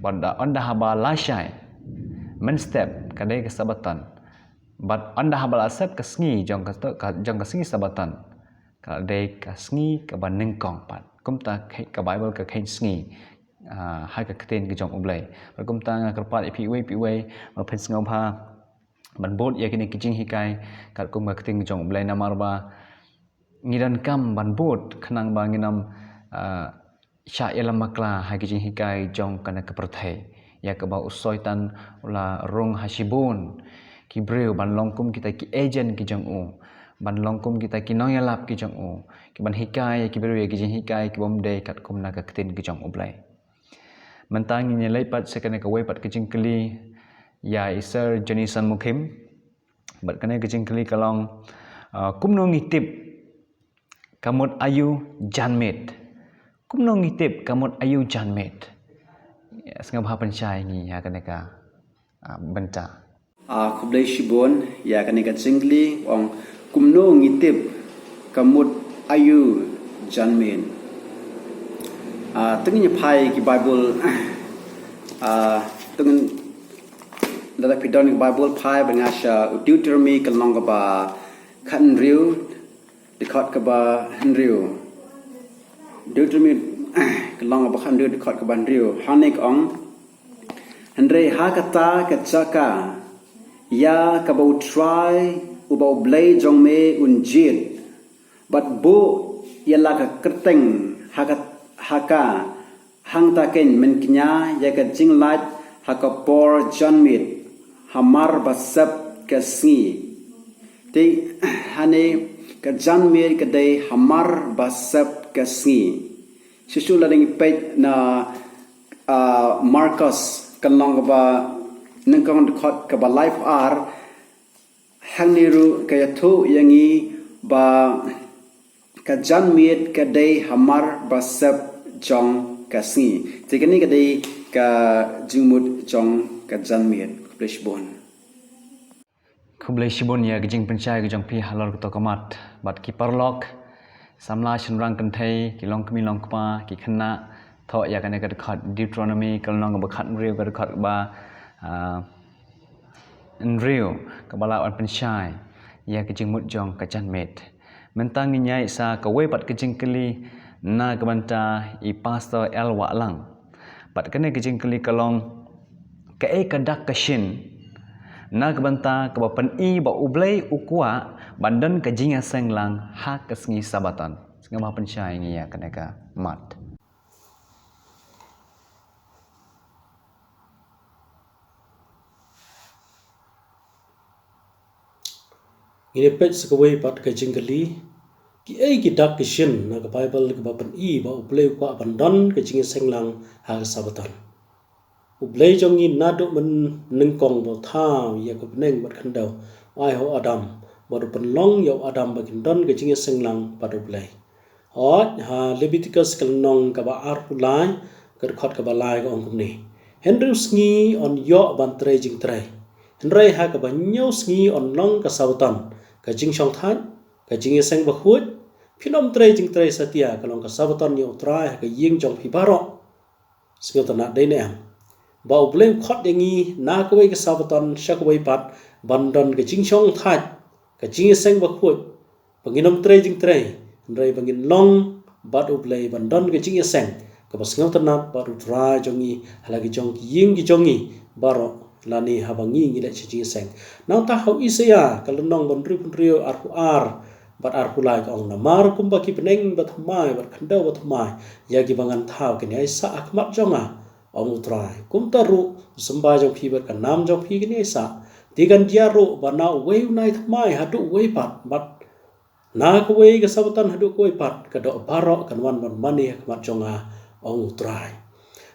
banda onda haba lashai men step kadai ka sabatan but onda haba sep kasngi jong kasngi sabatan kadai kasngi ka banengkong pat kum ta ka Bible ka khain sngi hai ka kten ki jong oblai kum ta nga karpat pi we ma phen sngaw pha ban bot ya kini kijing hikai kat kum ka kten ki jong oblai namarba ngidan kam ban bot khnang ba nginam sya yalam makla hai kijing hikai jong kana ka perthai ya ka ba usoi tan ula rong hasibun ki breu ban longkum kita ki agent ki jong u ban longkum kita ki noyalap ki jong u ki ban hikai ki breu ki jing hikai ki bom de kat kum na ka kten ki jong oblai mentang ni leipat sekane ka wepat ki jing kli ya isar jenisan mukim bat kane ki jing kli kalong kumno ngitip kamut ayu janmet kumno ngitip kamut ayu janmet sengam ha pancai ngi ya kane ka benta Kublai Shibon ya kanika cingli ong kumno ngitip kamut ayu janmen. Tengin pai ki Bible tengin dalam pidon ki Bible pai bengasya Deuteronomy kalong ka ba kan riu dekat ka ba henriu Deuteronomy kalong ka ba kan riu dekat ka ba henriu hanik ong henry hakata kacaka ya kabau try ubau blay jong me unjit but bu yala ka kerteng haka hang taken men knya ya ka jinglat haka por janmit hamar basap ka sngi te hane ka janmit ka dei hamar basap ka sngi sisu lading page na Marcus kalong ba nengkong dekat ke ba life r hang niru kaya tu yangi ba kajan miet kadai hamar basap jong kasni tikani kadai ka jingmut jong kajan miet blishbon kublai shibon ya gijing pencai gijong pi halor to kamat bat ki parlok samla shinrang kanthai ki long kmi long kpa ki khna tho ya kane ka khat Deuteronomy kalong ba khat riu ka khat ba Enrio kabala wan pensyai ya kejing mut jong kacan met mentang nyai sa kawe pat kejing keli na kabanta I pastor El Walang pat kene kejing keli kalong ka e kadak kashin na kabanta ka pen I ba ublai ukwa bandan kejing aseng lang ha kasngi sabatan ngam pensyai ngi ya kene ka mat Ini page sekawai pat ka jingkali ki ai ki dak kishin na ka Bible ka bapan I ba ublay kwa bandan ka jingi senglang ha sabatan ublay jongi nado men nengkong bo tha ya ka neng bat khandau ai ho Adam ba do penlong ya Adam ba kindan ka jingi senglang pat ublay ot ha Leviticus kalnong ka ba ar pulai ka khot ka ba lai ka ong kumni Henry sngi on yo ban tre jing tre Henry ha ka ba nyau sngi on long ka sabatan ka jing shong than ka jing seng ba khut phinom tre jing tre satia ka long ka sabatan yo trai ka ying jong phi baro sing ta na dei ne ba ublem khot yangi na ka wei ka sabatan sha ka wei pat bandan ka jing shong than ka jing seng ba khut panginom tre jing tre rei bangin long bat ublei bandan ka jing seng ka ba sing ta na ba ru trai jongi halagi jong ying gi jongi baro lani habangi ngi le chi seng nang ta hau isaya kalonong bon rio ar bat ar pulai ka ong namar kumba ki peneng bat mai bat khandau bat mai ya ki bangan thau ke ai sa akmat jonga ong utrai kum taru samba jong phi bat ka nam jong phi ke sa tigan dia ro bana wei nai thmai hadu wei pat bat na ko wei ka sabatan hadu ko wei pat ka do baro kan wan ban mani akmat jonga ong utrai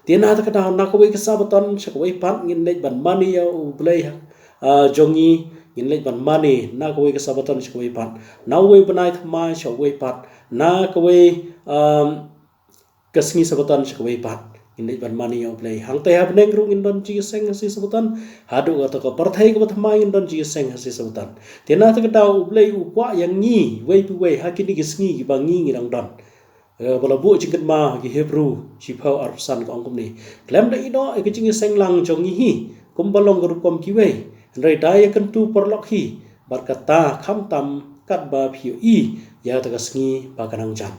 Tiana ta kada na ko wei kasabatan sa ko wei pat ngin lej ban mani ya ublay jongi ngin lej ban mani na ko wei kasabatan sa ko wei pat na wei banai thmai sa wei pat na ko wei kasngi sabatan sa ko wei pat ngin lej ban mani ya ublay hang ta hab neng ru ngin don ji seng hasi sabatan hadu ka ko parthai ko thmai ngin don ji seng hasi sabatan tiana ta kada ublay ukwa yang ngi wei pi wei hakini gisngi ki bangi ngirang don bala bu jingkat ma ki Hebrew sipau arsan ka ongkom ni klem da ino e kijing senglang jongi hi kum balong guru kom ki wei rai dai kan tu perlok hi bar kata kham tam kat ba phiu I ya ta kasngi ba kanang jan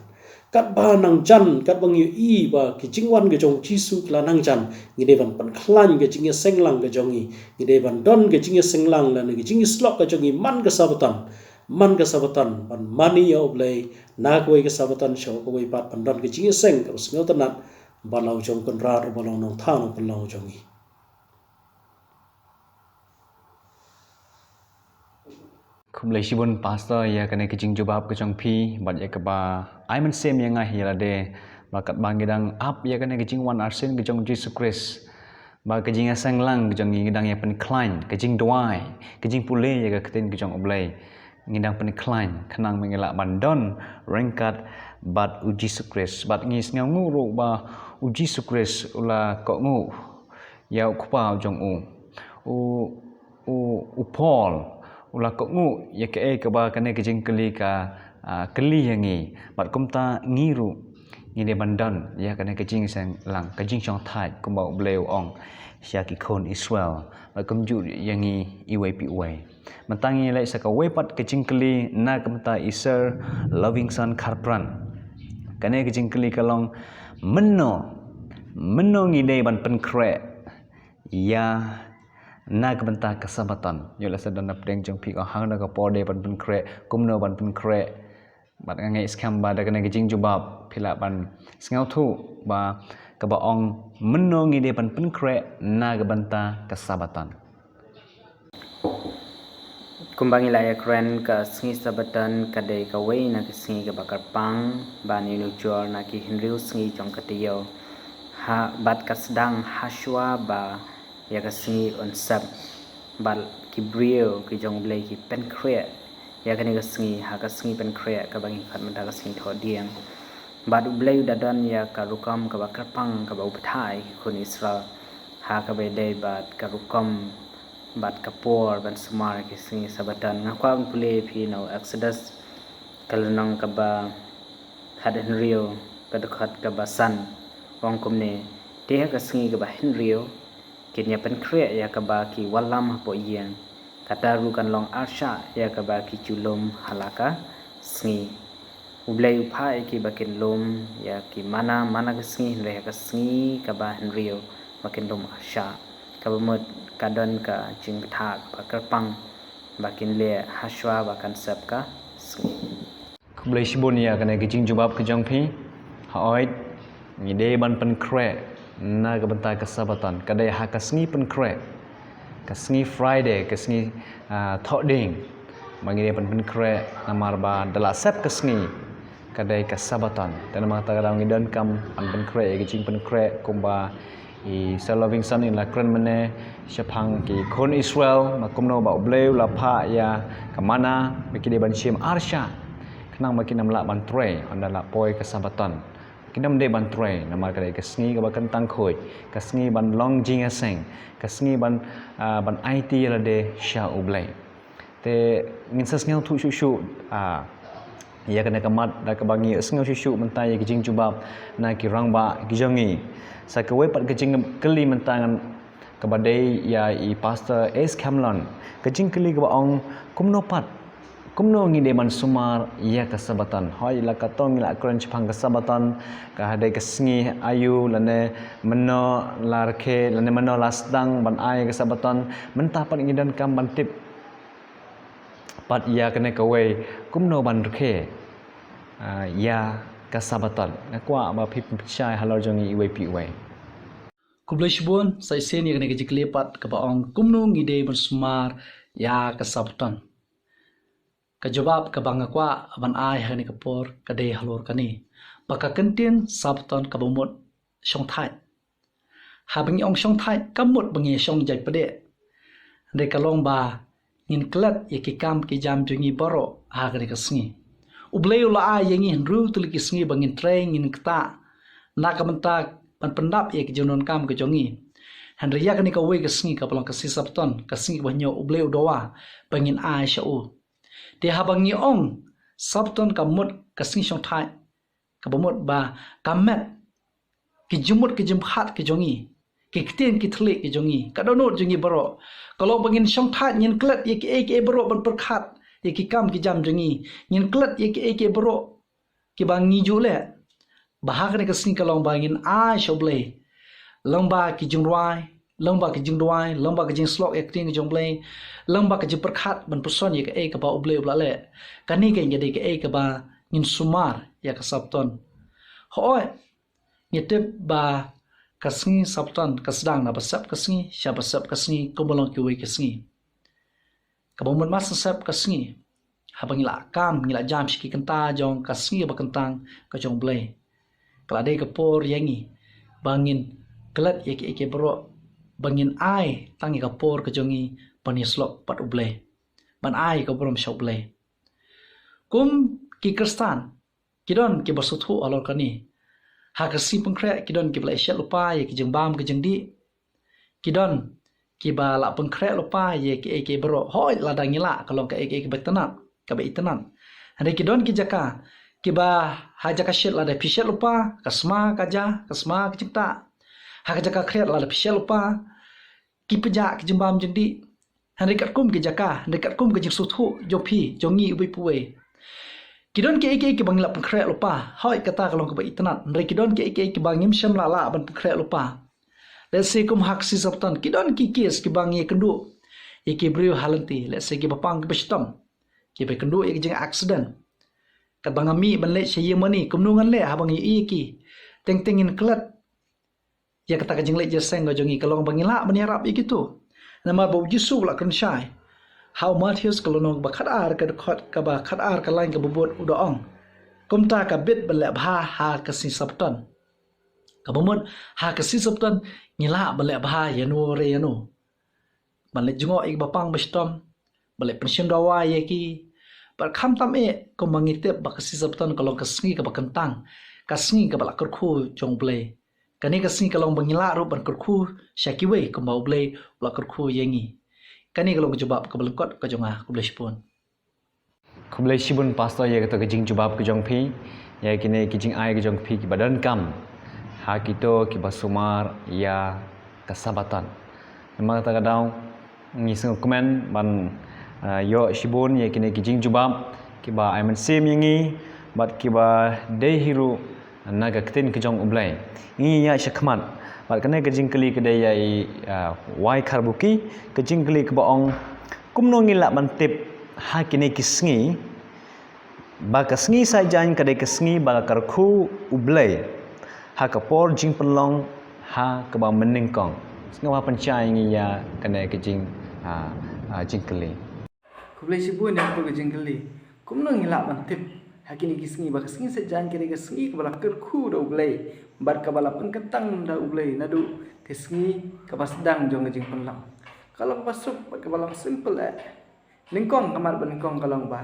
kat ba nang jan kat bang yu i ba ki jingwan ge jong jisu kla nang jan ngi de ban pan khlan ge jing senglang ge jong i ngi de ban don ge jing senglang la ngi jing slok ge jong i man ge sabatan ban mani ya oblei na ko ge sabatan sho ko wi pat pan don ge jing seng ko sngo tanat ba lau jong kon ra ro ba lau nong tha no kon lau jong i Kum lai shibun pastor ya kene kejing jubab ke jong pi bat ya keba ai man sem yang ngai ya de bakat bang gedang up ya kene kejing wan arsen ke jong Jesus Christ ba kejing sang lang ke jong ngidang ya pen klein kejing doai kejing pule ya ke keten ke jong oblai ngidang pen klein kenang mengelak bandon rengkat bat uji Jesus Christ bat ngis ngau ru ba uji Jesus Christ ula ko ngu ya kupa jong u Paul ulah kok ngu ya ke ba kane ke jing keli ka keli yangi bat kumta ngiru ni de bandan ya kane ke jing sang lang ke jing chong thai kum ba bleu ong sia ki khon Israel bat kum ju yangi iwai pi wai mantangi lai sa ka wai pat ke jing keli na kumta Iser loving son kharpran kane ke jing keli kalong menno ngi de ban pen kre ya na kebenta kesabatan yola sedana pdeng jong pi hang da ka pode ban pen kre kumno ban pen kre bat ngai skam ba da kane gijing jubab phila ban sngau thu ba ka ba ong menno ngi de ban pen kre na kebenta kesabatan kumbangi la ekren ka sngi sabatan ka de ka wei na ki sngi ka bakar pang ba ni nu jor na ki hinriu sngi jong ka tiyo ha bat ka sedang haswa ba ya ka sngi on sab bal ki brio ki jong blai ki pen kre ya ka ni ka sngi ha ka sngi pen kre ka bangi khat mata ka sngi tho diang bad blai da dan ya ka rukam ka bakar pang ka ba upathai khun Israel ha ka be dei bat ka rukam bat kapor ban semar ki sngi sabatan ngakwa pule phi no Exodus kalanang ka ba hadan rio ka dekat ka basan wong kumne te ka sngi ka ba rio kinya pen kre ya ka ba ki walam po yen kata ru kan long arsha ya ka ba ki chulum halaka sngi ublai uphai ki bakin lom ya ki mana ka sngi re ka sngi ka ba rio bakin lom arsha ka ba mot kadon ka jing thak ba kerpang bakin le haswa bakan sab ka sngi kublai shibun ya kane gijing jubab ke jong pi haoit ngi de ban pen kre na kebenta kesabatan kadai ha kasngi pen kre kasngi Friday kasngi thoding mangi de pen kre namar ba dala sep kasngi kadai kesabatan dan mata kadang ngidan kam an pen kre gijing pen kre kumba i loving son in la kren mene shapang ki khon Israel makumno ba bleu la pha ya kamana beki de ban shim arsha kenang makin namla ban tre andala poi kesabatan kinam de ban tre namar kadai kasngi ka bakan tangkhoi kasngi ban long jing aseng kasngi ban IT la de sha ublai te ngin sas ngau thu shu ya kana kamat da ka bangi sngo shu mentai gijing jubab na ki rangba gijongi sa ka we pat gijing keli mentangan kabadai ya i pastor S Camlon gijing keli ka ong kumno pat kumno ngi de man sumar ya kesabatan hoi la ka tong la kran chpang kesabatan ka hadai kesngi ayu lane meno larke lane meno lasdang ban ai kesabatan mentah pat ngidan kam ban tip pat ya kene ka we kumno ban rke ya kesabatan nakwa ba pip chai halor jongi iwe pi we kublai shibun sai sen ya kane gijikle pat ka ba ong kumno ngi de ban sumar ya kesabatan kajawab ka banga kwa ban ai hani kapor kadai halor kani baka kentin sabton kabumut shong thai habing ong shong thai kamut bangi shong jai pade de kalong ba ngin klat yakikam ki jam jungi boro ha kani kasngi ubleu la ai yangi ru tul ki sngi bangin train ngin kta na kamanta pan pendap yak jonon kam ke jongi handriya kani ka we kasngi ka palong kasi sabton kasngi banyo ubleu dowa bangin ai shau te habangi ong sabton kamut kasing shong thai kabamut ba kamet ki jumut ki jumhat ki jongi ki kten ki thle ki jongi kadonot jongi baro kalau bangin shong thai nyin klet ye ki baro ban perkhat ye ki kam ki jam jongi nyin klet ye ki baro ki bang ngi ju le bahag ne kasni kalong bangin a shoble lamba ki jungwai lamba ki jingdwai lamba ki jing slok acting jongle lamba ki perkhat ban puson ye ke ka ba uble ubla le kani ke ngede ke ka ba ngin sumar ya ka sabton hoi nyetep ba kasni sabton kasdang na basap kasni sya basap kasni kumbalong ki we kasni kabon mas sap kasni habang ila kam ngila jam shiki kenta jong kasni ba kentang ka jong ble kala de ka por yangi bangin kelat ye ke bro bangin ai tangi ka por ka jongi panislok pat uble ban ai ka brom shoble kum ki kristan kidon ki basuthu alor kani ha ka si pengkre kidon ki bla syal lupa ye ki jengbam ke jengdi kidon ki ba la pengkre lupa ye ki bro hoi la dangila kalong ka ki betanat ka be itanan ande kidon ki jaka ki ba ha jaka syal la da pisyal lupa kasma kaja kasma kecipta ha jaka kret la pisyal lupa ki peja ki jembam jendi han dekat kum ki jaka dekat kum ki suthu jopi jongi ubi puwe kidon ke ke bangla pengkre lupa hoi kata kalong ke itnat re kidon ke bangim syam lala ban pengkre lupa let's say kum hak si sabtan kidon ki kes ki bangi kendu ke brio halanti let's say ki bapang ke bestam ki be kendu ke jeng accident kat bangami ban le sye mani kumnungan le habang ki teng-tengin klat ya kata kajing le jeseng gojongi kalong bangila banyarap ikitu nama bau jisu la kan syai how Matthews kalonong ba khadar ka khot ka ba khadar ka lain ka bubut udaong kumta ka bit bala bha ha ka si sabtan ka bomon ha ka si sabtan ngila bala bha yanu re yanu bale jungo ik bapang bestom bale pension dawa ye ki par kham tam e ko mangite ba ka si sabtan kalong ka sngi ka ba kentang ka sngi ka bala kurkhu jong ble kani kasni kalong bangila ro ban kurkhu syakiwe ko mau ble la kurkhu yengi kani kalong jawab ka belengkot ka jonga ku ble sipun ku ble sipun pastor ye kata kejing jawab ke jong phi ya kini kejing ai ke jong phi ki badan kam ha kito ki basumar ya kasabatan memang kata kadang ngiseng komen ban yo sibun ye kini kejing jawab ki ba ai men sim yengi bat ki ba de hiru naga ketin ke jong ublai ini ya syakmat bat kena ke jingkeli ke daya wai karbuki ke jingkeli ke baong kumno ngilak mantip ha kini kisngi ba kasngi sajan ke dai kasngi ba karku ublai ha ka por jing penlong ha ke ba meningkong sengawa pencai ngi ya kena ke jing jingkeli kublai sibun yang ke jingkeli kumno ngilak mantip hakini kisngi ba kisngi sejan kini kisngi kabala kerku da ublai bar kabala pengkentang da ublai nadu kisngi kabasdang jong jing penlang kalau pasuk kabala simple ningkong kamar beningkong kalong ba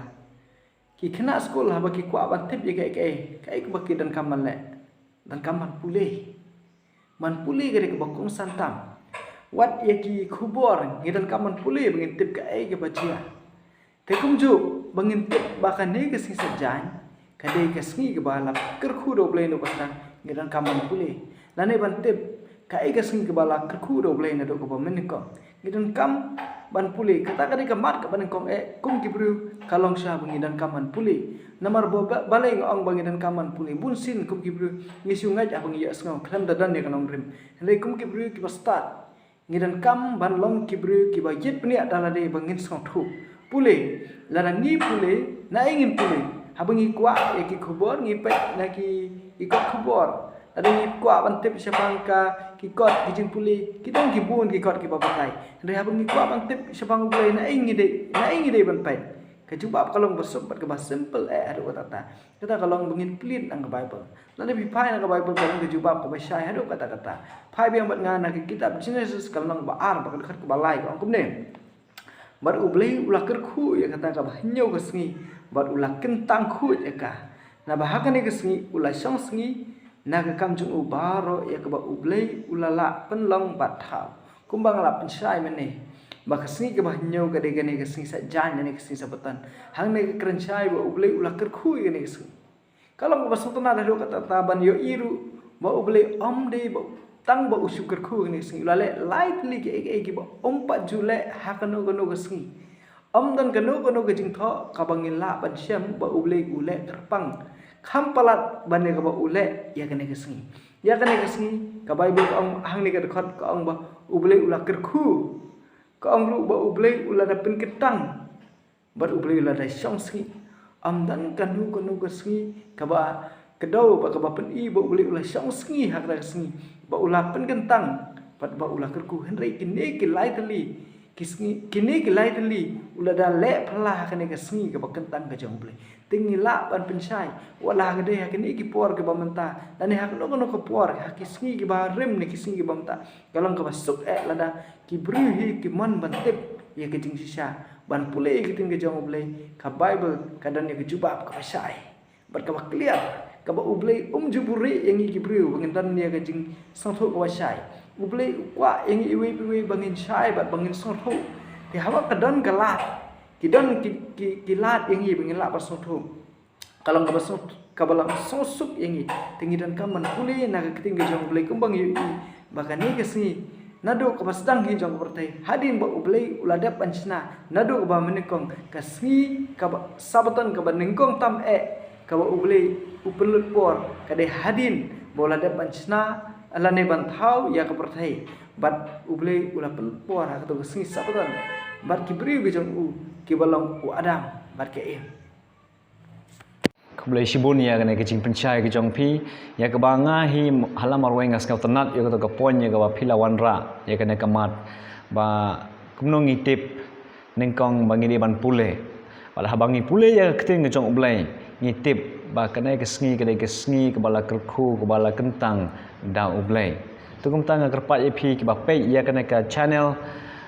ki kena sekolah ba ki kwa bantip ye kai ba ki dan kaman le dan kaman pulih man pulih gere ba kong santam wat ye ki khubor ngidan kaman pulih bengintip kai ke bajia tekumju bangintip bahkan ne kesing sejan kadai kesngi ke balap kerku do blai no pasang ngidan kaman pulih lane bantip kai kesngi ke balap kerku do blai na do ko meniko ngidan kam ban pulih kata kadai kamat ka banengkong kum kibru kalong sha bangidan kaman pulih namar balai ngong bangidan kaman pulih bunsin kum kibru ngisiu ngaj abang ya sngo klam dadan ne kanong rim le kum kibru ki start ngidan kam ban long kibru ki ba yit pni adala de bangin sngo thu pulih larang ni pulih na ingin pulih habang ikwa ki khubor ngi pet na ki ikot khubor ada ni kwa bantip syapang ka ki kot ki jing pulih ki dong ki bun ki kot ki babatai re habang ni kwa bantip syapang pulih na ingi de ban pet ka jubab kalong bersobat ke bahasa simple adu kata kita kalong bengin pelit ang bible lalu bi pai ang bible kalong ke jubab ke bahasa adu kata pai biang bat ngana ki kitab Genesis kalong baar ba dekat ke balai kalong kumne bar ublai ulah kerku ya kata ka bahnyau ke sengi bar ulah kentang khu ya ka na bahakan ke sengi ulah song sengi na ka kam jung ubaro ya ka ba ublai ulala penlong batha kumbang la pensai mene ba ka sengi ke bahnyau ka de gane ke sengi sa jan ne ke sengi sabatan hang ne ke krencai ba ublai ulah kerku ya ne ke sengi kalau ba sutana da kata taban yo iru ba ublai om de ba tang ba usyukur ku ni sengi lale lightly ke ba ompat jule hakano gono ke sengi om dan gono ke jing tho ka bangin la ban syam ba ublei ule terpang kham palat ban ne ka ba ule ya kene kesngi ya kene kesngi ka Bible ka ong hang ni ka dekat ka ong ba uble ula kerku ka ong ru ba uble ula da pen ketang ba uble ula da syong sngi am dan kanu ka sngi ka ba kedau ba ka ba pen I ba uble ula syong sngi hak da sngi ba ula pen kentang pat ba ula kerku henry kini ki lai tali kisngi kini ki lai tali ula da le phala kene ka sngi ka ba kentang ka jong uble tingi la ban pensai wala gede ha kini ki por ke ba menta dan ha no ko por ha kisngi ki ba rem ne kisngi ki ba menta kalong ka ba suk lada ki bruhi ki man ban tip ya ke jing sisa ban pule ki ting ke jong uble ka Bible ka dan ya ke jubab ka sai bar ka ba clear ka ba uble juburi yang ki bru bangin dan ya ke jing sang tho ka sai uble kwa yang iwi bangin sai bat bangin sang tho thì hawa ka dan ka lat ki dan ki lat yang i bangin la ba sang tho kalau ka ba sang ka ba lang sang suk yang i tingi dan ka man pule na ka ting ke jong uble kumbang yu bahkan ni ke si nado ka basdang hi jong bertai hadin ba ublei uladap pancna nado ka ba menikong kasngi ka ba sabatan ka ba ningkong tam ka ba ublei upelut por ka de hadin ba uladap pancna alane banthau ya ka bertai bat ublei ulapel por ha ka kasngi sabatan bat kibri ge jong ki balong adam bat ke Keblai sibun ya kena kecing pencai ke jong pi ya ke banga hi halam arwai ngas kau tenat ya ke pon ya ke ba pila wanra ya kena kemat ba kumno ngitip nengkong bangi di ban pule wala bangi pule ya keting ke jong ublai ngitip ba kena kesngi ke bala kerku ke bala kentang da ublai tu kum tang kerpat ya pi ke ba pe ya kena ke channel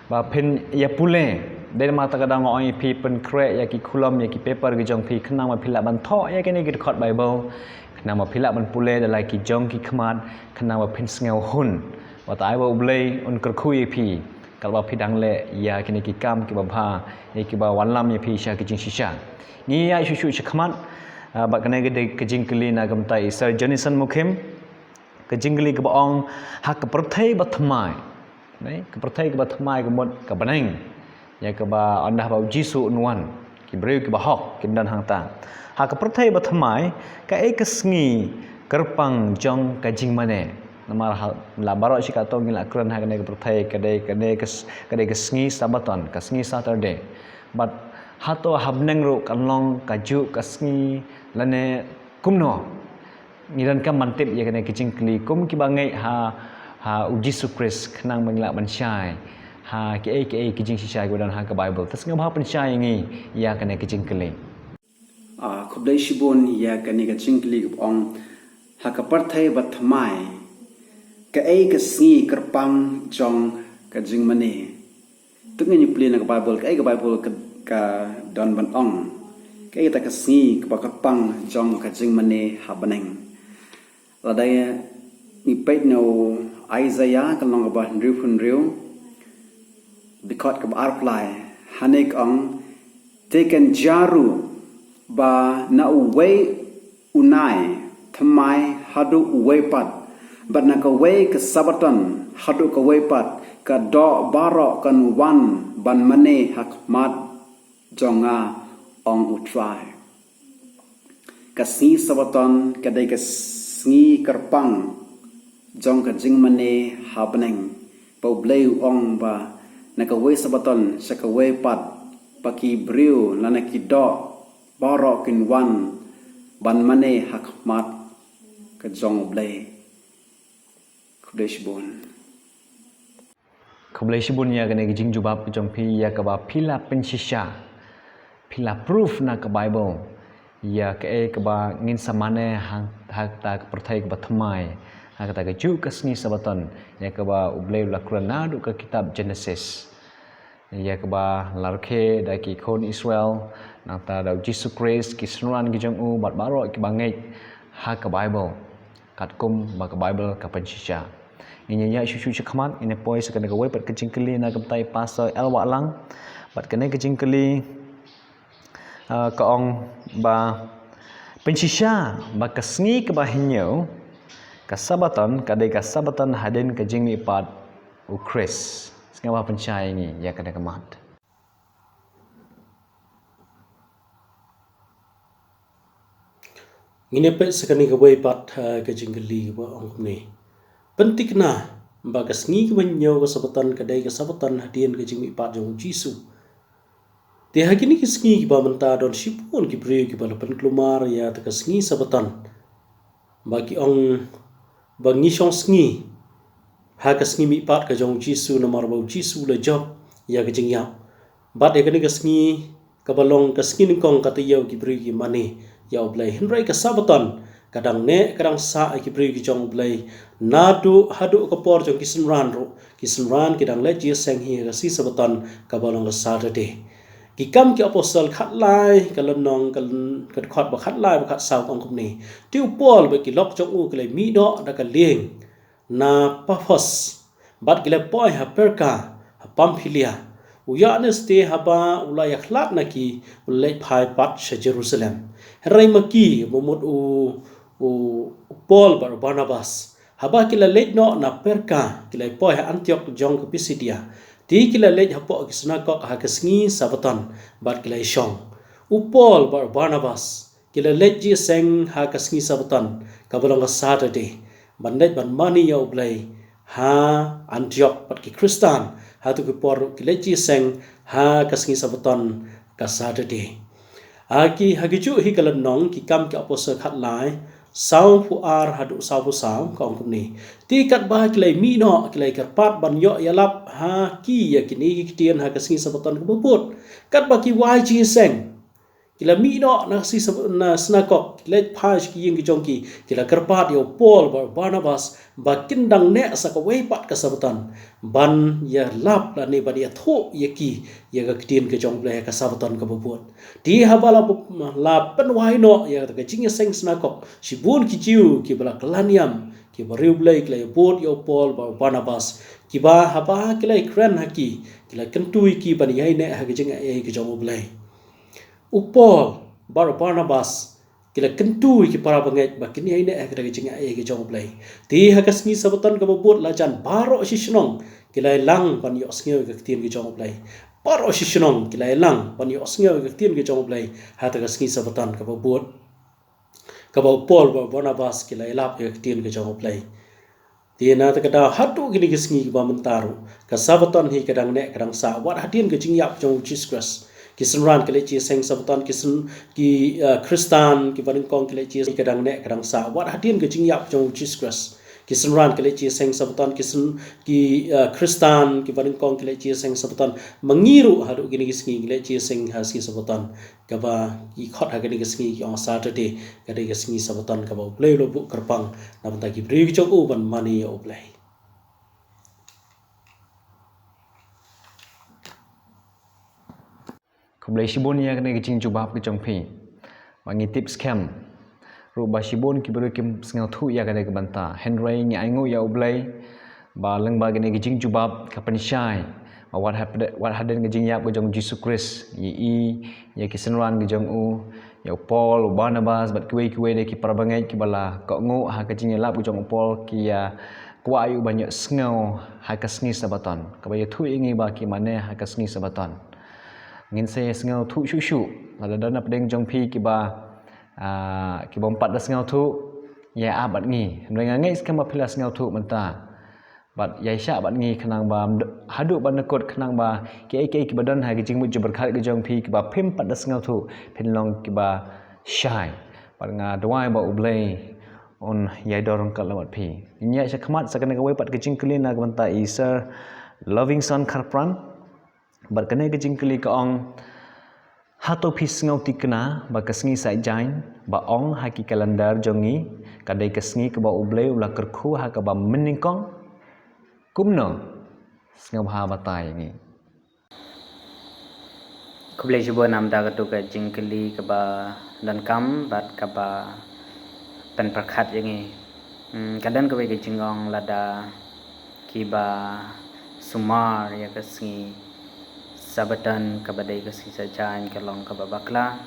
ba pen ya pule dari mata kadang orang pi pen krek ya ki kulam ya ki paper ki jong pi kena ma pilak ban tho ya kini ki khot Bible kena ma pilak ban pule dalai ki jong ki khmat kena ma pen sngau hun wa tai ba ublei un kerkhui pi kalau ba pi dang le ya kini ki kam ki ba bha ya ki ba wanlam ya pi sha ki jing shisha ni ya shu khmat ba kena ge ke jing kli na gam tai Sir Jonathan Mukim ke jing kli ke ba ong hak ke perthai ba thmai nei ke perthai ke ba thmai ke mod ke baneng ya ke ba andah ba jisu nuan ki breu ki ba hok ki dan hang ta ha ke perthai ba thmai ka e ke sngi kerpang jong ka jing mane namar la baro shi ka to ngila kran ha ke perthai ke sngi sabaton ka sngi Saturday but hato habneng ru kanlong kaju ka sngi lane kumno ngiran ka mantip ya ke jing kli kum ki bangai ha ujisu Kris kenang mengila bansyai ha ke kijing sisai godan ha ke Bible tas ngam ha pensyai ngi ya kena kijing kele khublai shibon ya kani ka jingli ong ha ka parthai bathmai ka ka sngi kerpang jong ka jing mane tungi ni plena ka Bible ka Bible ka don ban ong ka ta ka sngi ka kerpang jong ka jing mane ha baneng ladaya ni pait no Isaiah ka long ba riu because ke arplai hanek ong taken jaru ba na uwei unai thamai hadu uwei pat but na ka wei ke sabaton hadu ka wei pat ka do baro kan wan ban mane hakmat jonga ong utrai ka si sabaton ka dai ka sngi kerpang jong ka jing mane habneng pau bleu ong ba nakaway sabaton sa kaway pat paki briu na nakido baro kinwan ban mane hakmat ka jong blay Keblai sibun ya kena kijing jubab jong pi ya ke ba pila pensisha pila proof na ke Bible ya ke ba ngin samane hang ta ke perthai ke ba thmai ha kata ke ju ke sngi sabaton ya ke ba ublei la Quran du ke kitab Genesis ya ke ba larke da ki khon Israel nang ta da Jesus Christ ki sunan ki jong u bat baro ki bangai ha ke Bible kat kum ba ke Bible ka pensisha ini ya isu khman ini poi sekena ke wei pat kecing keli na ke tai pasal el wa lang bat kena kecing keli ka ong ba pensisha ba ke sngi ke ba hinyo kasabatan kadai kasabatan hadin ke jing mi pat u Chris sengawa pencai ni ya kena kemat ngine pe sekani ka wei pat ka jingli ba ong ni pentik na ba ka sngi ka banyo ka sabatan ka dai ka sabatan hadien ka jingmi pat jong jisu te hakini ki sngi ki ba menta don sipun ki bre ki ba pen klumar ya ta ka sngi sabatan ba ki ong ba ngi shong sngi ha ka sngi mi pat ka jong jisu na mar ba jisu la job ya ka jingya bat e ka ni ka sngi ka balong ka sngi ni kong ka te yau ki bre ki mani ya oblai hinrai ka sabatan kadang ne kadang sa ki bre ki jong oblai nadu hadu ka por jong kisenran kidang le ji seng hi ka si sabatan ka balong ka saturday ki kam ki apostle khat lai ka lonong ka khot ba khat lai ba khat sau ong kum ni tiu pol ba ki lok jong u ka le mi do da ka leng na pafos bat ki le poi ha perka ha pamphilia uyanes te haba ulai akhlak na ki ulai phai pat she jerusalem rai maki momot u Paul bar Barnabas haba kila lej no na perka kila poi ha Antioch jong ke Pisidia ti kila lej hapo kisna kok ha kesngi sabatan bat kila shong u Paul bar Barnabas kila lej ji seng ha kesngi sabatan kabalong Saturday bandai ban mani ya ublai ha Antioch pat ki Kristan ha tu ki por kila ji seng ha kesngi sabatan ka Saturday aki hagiju hi kalan nong ki kam ki apostle khat lai sau fu ar hadu sau fu sau kong kum ni ti kat ba klai mi no klai kat pat ban yo yalap ha ki ya kini ki tian ha kasing sabatan ko bubut kat ba ki wai chi seng kila mi no na si na snakok le phaj ki ying ki jong ki kila karpat yo Paul bar Barnabas ba kindang ne sa ka wei pat ka sabatan ban ya lap la ne ba ya tho ya ki ya ka kitien ke jong ble ka sabatan ka bubut ti habala la pen wai no ya ka ching seng snakok si bun ki chiu ki bala klaniam ki ba riu ble kla bot yo Paul bar Barnabas ki ba haba kila kran ha ki kila kentui ki ban yai ne ha ki jing ai ki jong ble Paul bar Barnabas kila kentui ki para bangai ba kini ai ne ka jing ai ki jong ble ti ha ka sngi sabatan ka bubut la jan baro si snong kila lang ban yo sngi ka kitien ki jong ble paro si shnong kilai lang pan yo sngew ka tien ke jong blai ha ta ka sngi sabatan ka bot ka ba Paul ba Barnabas kilai lap ke tien ke jong blai tiena ta ka da hatu gini ke sngi ba mentaru ka sabatan hi kadang ne kadang sa wat hatien ke jing yap jong Jesus Christ kisenran kele chi seng sabatan kisen ki Kristan ki baring kong kele chi kadang ne kadang sa wat hatien ke jing yap jong Jesus Christ kisenran kele chi seng sabatan kisen ki Kristan ki baring kong kele chi seng sabatan mengiru hadu gini kisngi kele chi seng haski sabatan kaba ki khot ha gini kisngi ki on Saturday kade kisngi sabatan kaba play lo bu kerpang na banta ki bri ki chok u ban mani ya play Kumlai shibon ya kena kicing jubab ke jongpi. Mangi tips kem. Ru ba shibon ki beru kim sengau thu ya kena ke banta. Henry ngi aingu ya ublai. Ba leng ba kena kicing jubab kapan syai. Ba what haden kicing ya ke jong Jesus Christ. Ya kisenran ke jong u. Ya Paul Barnabas bat kuwe de ki parabangai ki bala kok ngu ha kicing lap ke jong Paul ki ya kwa ayu banyak sengau ha kasngi sabatan. Kabaya thu ingi ba ki mane ha kasngi sabatan. Ngin se sengau thu shu ada dana pedeng jong pi ki ba empat dah sengau thu ya abat ngi ngai ngai skam ba pila sengau thu menta bat ya sya bat ngi khnang ba hadu ban nakot khnang ba ki ki badan ha ki jingmu jबर khat ki jong pi ki ba phim pat dah sengau thu phinlong ki ba syai bat nga dwai ba ublei on ya dorong kal lawat pi nya sya khmat sakana ka pat ki jing klina ka menta isa loving son kharpran bat kene ke jingkeli ke ong hato pis ngau tikna ba kasngi sai jain ba ong ha ki kalendar jongi kadai kasngi ke ba ublei ula kerkhu ha ka ba meningkong kumno ngau ha batai ni kublai jibo nam da ka tu ka jingkeli ka ba dan kam bat ka ba pen prakhat yangi kadan ka ke jingong lada ki ba sumar ya kasngi sabatan kabadai kasi sa jan kalong kababakla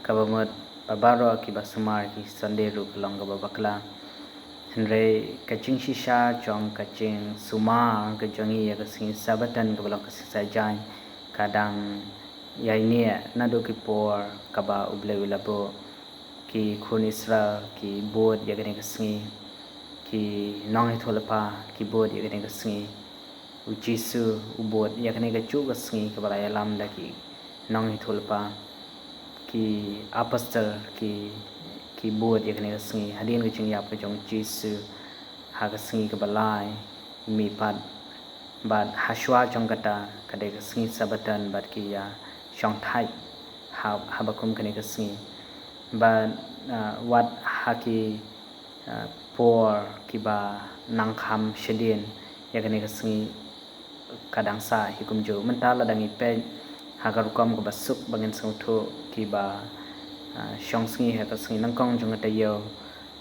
kabamot babaro ki basumar ki sanderu kalong kababakla henre kaching shisha jong kaching sumar kajongi ya kasi sabatan kabalong kasi sa jan kadang ya ini nado ki por kaba uble ulabo ki khun Israel ki bod ya gane kasengi ki nong hi tholapa ki bod ya gane kasengi u Jisu u bod ya gane ka chu kasengi ka balaya lam da ki nong hi tholapa ki apostle ki bod ya gane kasengi hadin ka chung yap ka jong Jisu ha kasengi ka balai mi pat bad haswa jong kata kadai kasengi sabatan bad ki ya shong thai habakum kane kasengi but what haki por kiba nangkham shedin ya kane kasengi kadang sa hikum jo mentala dangi pe hagarukom ko basuk bangin sangtho kiba shong sngi ha kasengi nangkong jong tayo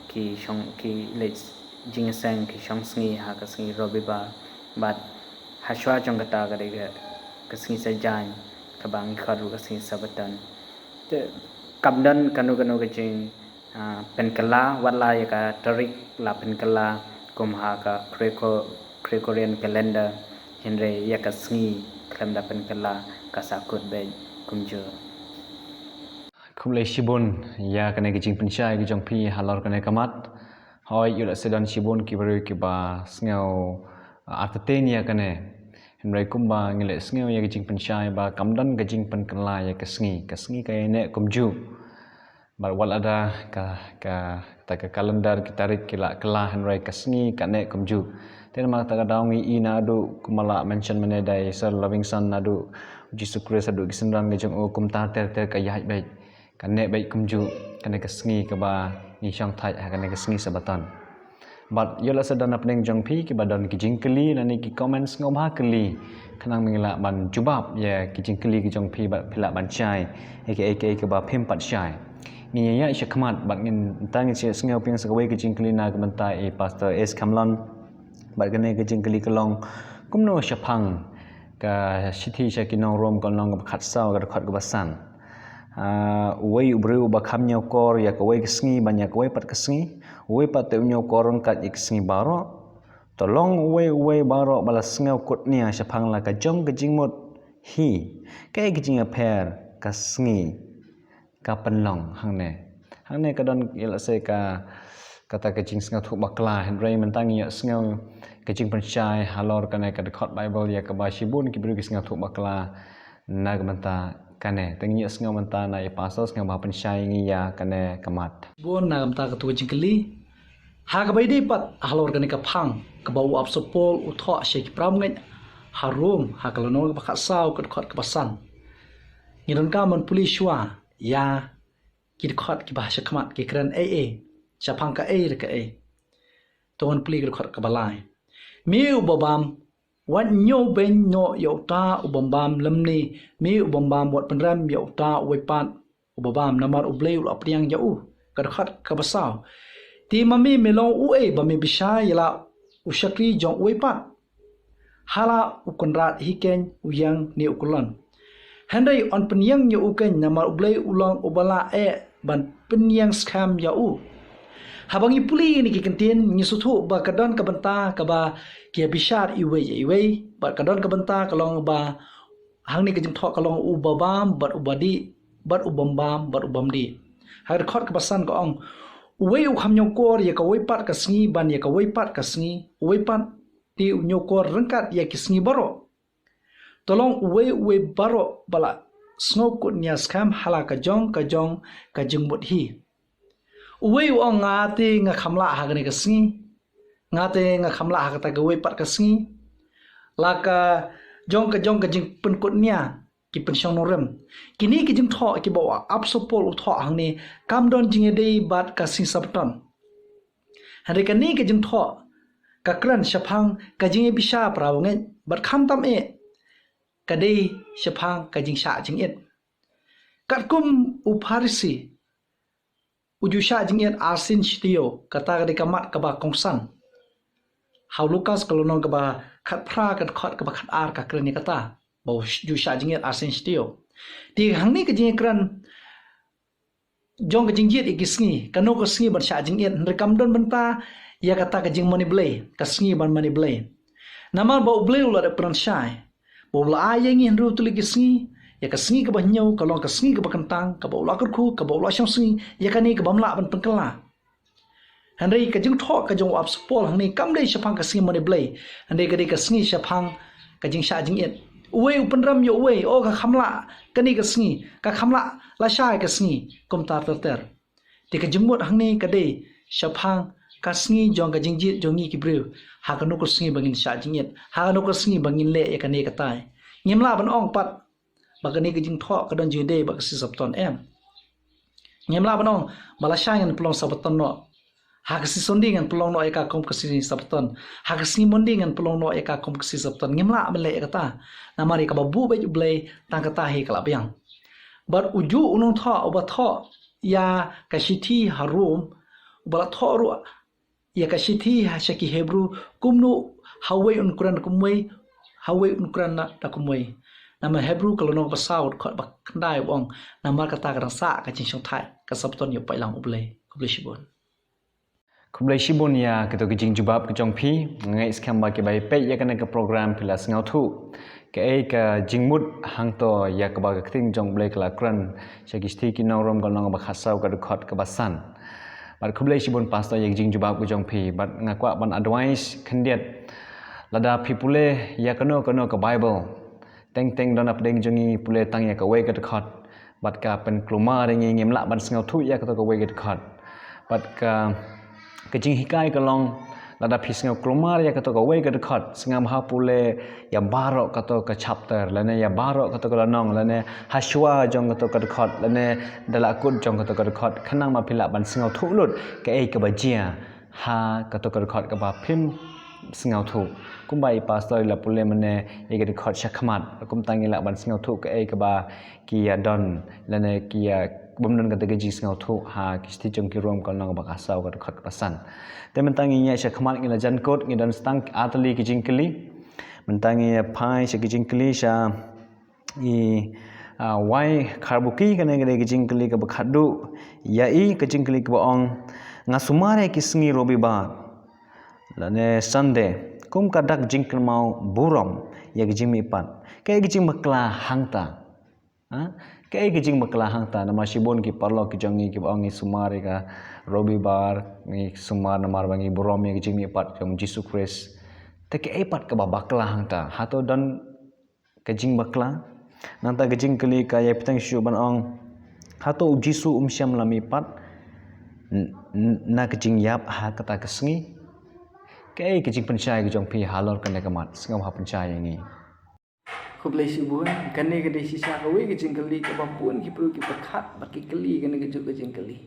ki shong ki le jingasang ki shong sngi ha kasengi robiba but haswa jong kata kadai kasengi sajan kabang kharu kasengi sabatan te kabdan kanu kajing penkala wala ya ka tarik la penkala kumha ka Gregorian calendar henre ya ka sngi klamda penkala ka sakut be kumjo kumlei shibun ya kane kajing pensyai ki jong pi halor kane kamat hoi yula sedan shibun ki baru ki ba sngew artaten ya kane henre kumba ngile sngew ya kajing pensyai ba kamdan kajing penkala ya ka sngi ka ne kumju bar wal ada ka kalendar kita tarik kila kelah henry kasngi kane kumju ten ma ta dawngi ina adu kumala mention menedai Sir Livingston adu Jisu Christ adu kisendran ge jong kum ta ter ka yai bai kane bai kumju kane kasngi ka ba ni shang thai kane kasngi sabatan but yola sadana pning jong pi ki badan ki jingkeli nani ki comments ngom ha keli khanang mingla ban jubab ya ki jingkeli ki jong pi ba phila ban chai aka ka ba phim pat chai ni ya syakmat bat ngin tang si sngau ping sakawai ke jingkeli na kementai pastor S Kamlon bat kene ke jingkeli kelong kumno syapang ka sithi syakinong rom kolong khat sau ka khat ka basan wei ubru ba kham nyau kor ya ka wei kesngi banyak wei pat kesngi wei pat te nyau korong kat ik sngi baro tolong wei baro bala sngau kutnia syapang la ka jong ke jingmut hi kai ke jing aper ka sngi ka penlong hangne kadon yela se ka kata kecing sengau thu bakla henry mentang ya sengau kecing percaya halor kana ka dekat bible ya ka basibun ki beri sengau thu bakla nag menta kane tengi sengau menta na ya pasal sengau ba percaya ngi ya kane kamat bon na gamta ka tu jingkeli ha ka bai dei pat halor kan ka phang ka bau ap sopol u tho she ki pram ngai harum ha ka lono ka khat sau ka khot ka pasan ngiron ka man puliswa ya ki khot ki bahasa khamat ki kran chapang ka ka ton pli khot ka balai mi ubam wan nyo ben no yota ubam lamni mi ubam wat penram yota wepat ubam namar ublei ul apriang jau ka khot ka basau ti mami melong ba mi bisha yala ushakri jong wepat hala ukonrat hiken uyang ni ukulon Henry on penyang nya uken namar ublei ulang ubala ban penyang skam ya habangi puli ni kikentin ni sutu ba kadon ka benta ka ba ki bishar iwe ba kadon ka benta kalong ba hang ni kejing thok kalong ubabam bat ubadi bat ubambam bat ubamdi har khot ka basan ko ong uwe u kham nyong kor ya ka wei pat ka sngi ban ya ka wei pat ka sngi wei pat ti nyo kor rengkat ya ki sngi baro tolong uwe baro bala sngo kut nya skam hala ka jong ka jingbut hi uwe ong ngate nga khamla ha gane ka sngi ngate nga khamla ha ka ta we pat ka sngi la ka jong ka jing pen kut nya ki pen shong norem kini ki jing tho ki bawa apsopol u tho hang ni kam don jing dei bat ka sing sabton hare ka ni ki jing tho ka kran shapang ka jing bisha prawngen bat kham tam kadai syapang kajing sya jing it kat kum uparisi uju sya jing it asin shtio kata kadai kamat ka ba kongsan how lukas kalau non ka ba khat phra kat khot ka ba khat ar ka krani kata ba ju sya jing it asin shtio ti hangni ka jing kran jong ka jing jit igisngi kanu ka sngi ban sya jing it rekam don benta ya kata ka jing mani blay ka sngi ban mani blay namal ba blay ula de pran syai Bobla ayang in ru tulik isngi ya ka sngi ka ba nyau ka long ka sngi ka ba kentang ka ba ula ku ka ba ula shong sngi ya ka ni ka ba mla ban pengkala handai ka jing tho ka jong ap spol hang ni kam dei shapang ka sngi mo de blai handai ka dei ka sngi shapang ka jing sha jing et uwe upenram yo uwe o ka khamla ka ni ka sngi ka khamla la sha ka sngi kum tar ter ti ka jingmot hang ni ka dei shapang ka sngi jong ka jing jit jong ni ki breu ha ka no ko sngi bangin sha jing et ha ka no ko sngi bangin le ya ka ni ka tai nyemla ban ong pat bagani ke jing tho ka don jing de bak si sabton em nyemla ban ong mala shangan plong sabton no ha ka si sondingan plong no eka kom ka si sabton ha ka si mondingan plong no eka kom ka si sabton nyemla ban le ka ta namari ka babu ba jublei tang ka ta he kala byang bar uju unong tho oba tho ya ka shiti harum bala tho ru ya ka shiti ha shaki hebru kumnu hawe un kuran kumwei hawe un kuran na ta kumwei nama hebru kalau nong pasaut khot bak kandai bong nama kata kadang sa ka chin shong thai ka sabton yo pai lang ublei shibon Kublai shibun ya kita kijing jubab ke jong pi ngai skam ba ke bai pe ya kana ke program pilas ngau thu ke ai ka jingmut hang to ya ka ba ka ting jong blai kala kran shagisti ki nong rom gal nong ba khasau ka khot ka basan bat kublai shibun pastor ya jing jubab ke jong pi bat ngakwa ban advice khandiat lada pi pule ya kano ka bible teng don ap deng jongi pule tang ya ka we ka khot bat ka pen kluma ringi ngem la ban ngau thu ya ka to ka we ka khot bat ka kejing hikai kalong lada pisngau klumar ya kato ka we ka dekat sengam ha pule ya barok kato ka chapter lane ya barok kato ka lanong lane haswa jong kato ka dekat lane dalakut jong kato ka dekat khanang ma phila ban sengau thulut ka ei ka bajia ha kato ka dekat ka ba phim sengau thu kumbai pastor la pule mane e ka dekat shakmat kum tangi la ban sengau thu ka ei ka ba ki ya don lane ki ya bomnon kata gaji sengau thu ha kisti jong ki rom kal nang baka sau ka khot pasan te mentangi nya sha khamat ngila jan kot ngi dan stang atali ki jingkli mentangi pai sha ki jingkli sha i wai kharbuki kana ngere ki jingkli ka bakhadu ya i ki jingkli ka ong ngasumare ki sngi robi ba lane sunday kum kadak jingkl mau burom ya ki jingmi pat kai ki jing makla hangta ha kai kijing makla hangta nama shibon ki parlo ki jangi ki bangi sumare ka robi bar ni sumar namar bangi borom ki jing mi pat jong Jesus Christ te ke epat ka bakla hangta hato dan kijing bakla nanta kijing kali ka ya pitang shu ban ong hato jisu syam lami pat na kijing yap ha kata kesngi kai kijing pencai ki jong pi halor kan kamat sengam ha pencai ni Kublai shibun kane ke desi sha kawe ke jingkali ke bapun ki pru ki pakhat baki kali kane ke juk ke jingkali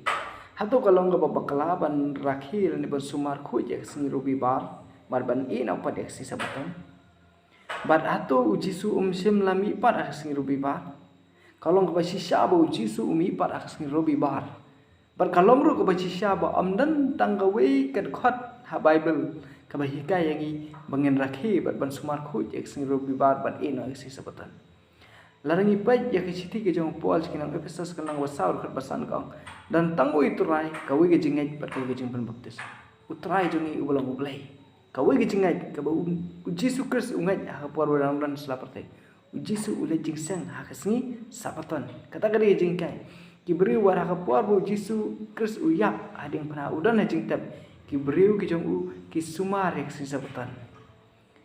hato kalong ke babakala ban rakhil ni bersumar khu je sing rubi bar ban in apa dek si sabaton bar hato ujisu sim lami pat sing rubi bar kalong ke basi sha ba ujisu umi pat sing rubi bar kalong ru ke basi sha ba amdan tanggawe ke khot ha bible kabahika yangi bangin rakhi ban sumar khu ek sing robi bar ban ino si sabatan larangi pai ya ke siti ke jong pol skinang ephesus kanang wasaur khat basan kang dan tangu iturai kawe ke jingai pat kawe ke jing ban baptis utrai jongi ulang ublai kawe ke jingai ka ba Jesus Christ ungai ha por ran ran selaparte jisu ule jing sang ha kasngi sabatan kata kali jingkai kibri war ha por bu Jesus Christ uyap ading pana udan ha jingtap ki beriu ki jong u ki sumar ek sin sabatan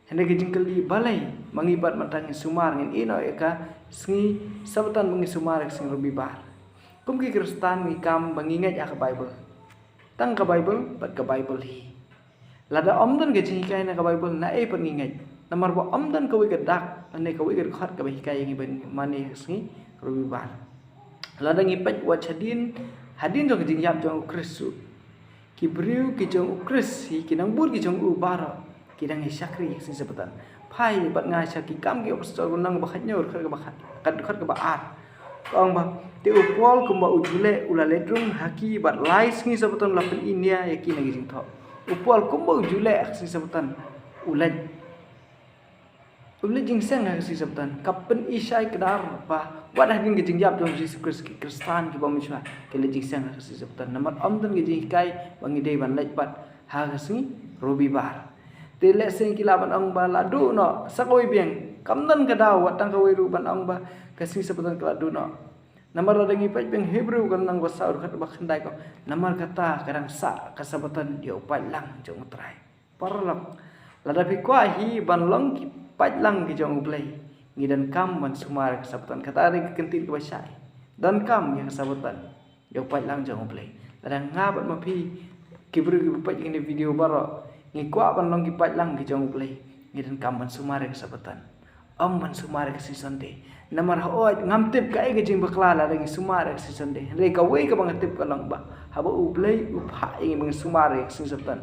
hende ki jingkali balai mangibat matang sumar ngin ino eka sngi sabatan mangi sumar ek sin robi bar kum ki kristan ngi kam bangingat ya ka bible tang ka bible bat ka bible hi lada omdan ke jingkai na ka bible na e pat ngingat namar bo omdan ka wi ka dak ane ka wi ka khat ka bahikai ngi ban mani sngi robi bar lada ngi pat wa hadin jong jingyap jong kristu ki beriu ki jong ukris hi kinang bur ki jong u bara kidang hi sakri sin sebatan phai bat nga sha ki kam ki opstol nang ba khat nyor khat ka ba at kong ba te upol kum ba ujule ulale drum haki bat lai sin sebatan lapen india yakin ngi jing tho upol kum ba ujule sin sebatan ulaj Uli jing sang ha si sabtan kapen isai kedar pa wadah ding jing jap jong Jesus Christ ki kristan ki bamiswa ke le jing sang ha si sabtan namar amdan ki jing kai bangi dei ban lej pat ha si robi bar te le sing ki laban ang ba ladu no sakoi biang kamdan kada watang kawai ruban ang ba kasih sebutan kelak duno namar ada ngi paj beng Hebrew kan nang wasaur kat bakhandai ko namar kata kadang sa kasabatan dia upai lang jong trai parlok lada pi kwa hi ban long ki paj lang ki jong uplay ngi dan kam man sumar kasabatan kata ari kentin ke basai dan kam yang kasabatan dia upai lang jong uplay lada ngabat mapi kibru ki paj ngi video baro ngi kwa ban long ki paj lang ki jong uplay ngi dan kam man sumar kasabatan man sumar kasih sante namar hoat ngamtip ka ai gajing baklala lagi sumare si sande re ka wei ka bangatip ka lang ba haba ublay upha ing mga sumare si satan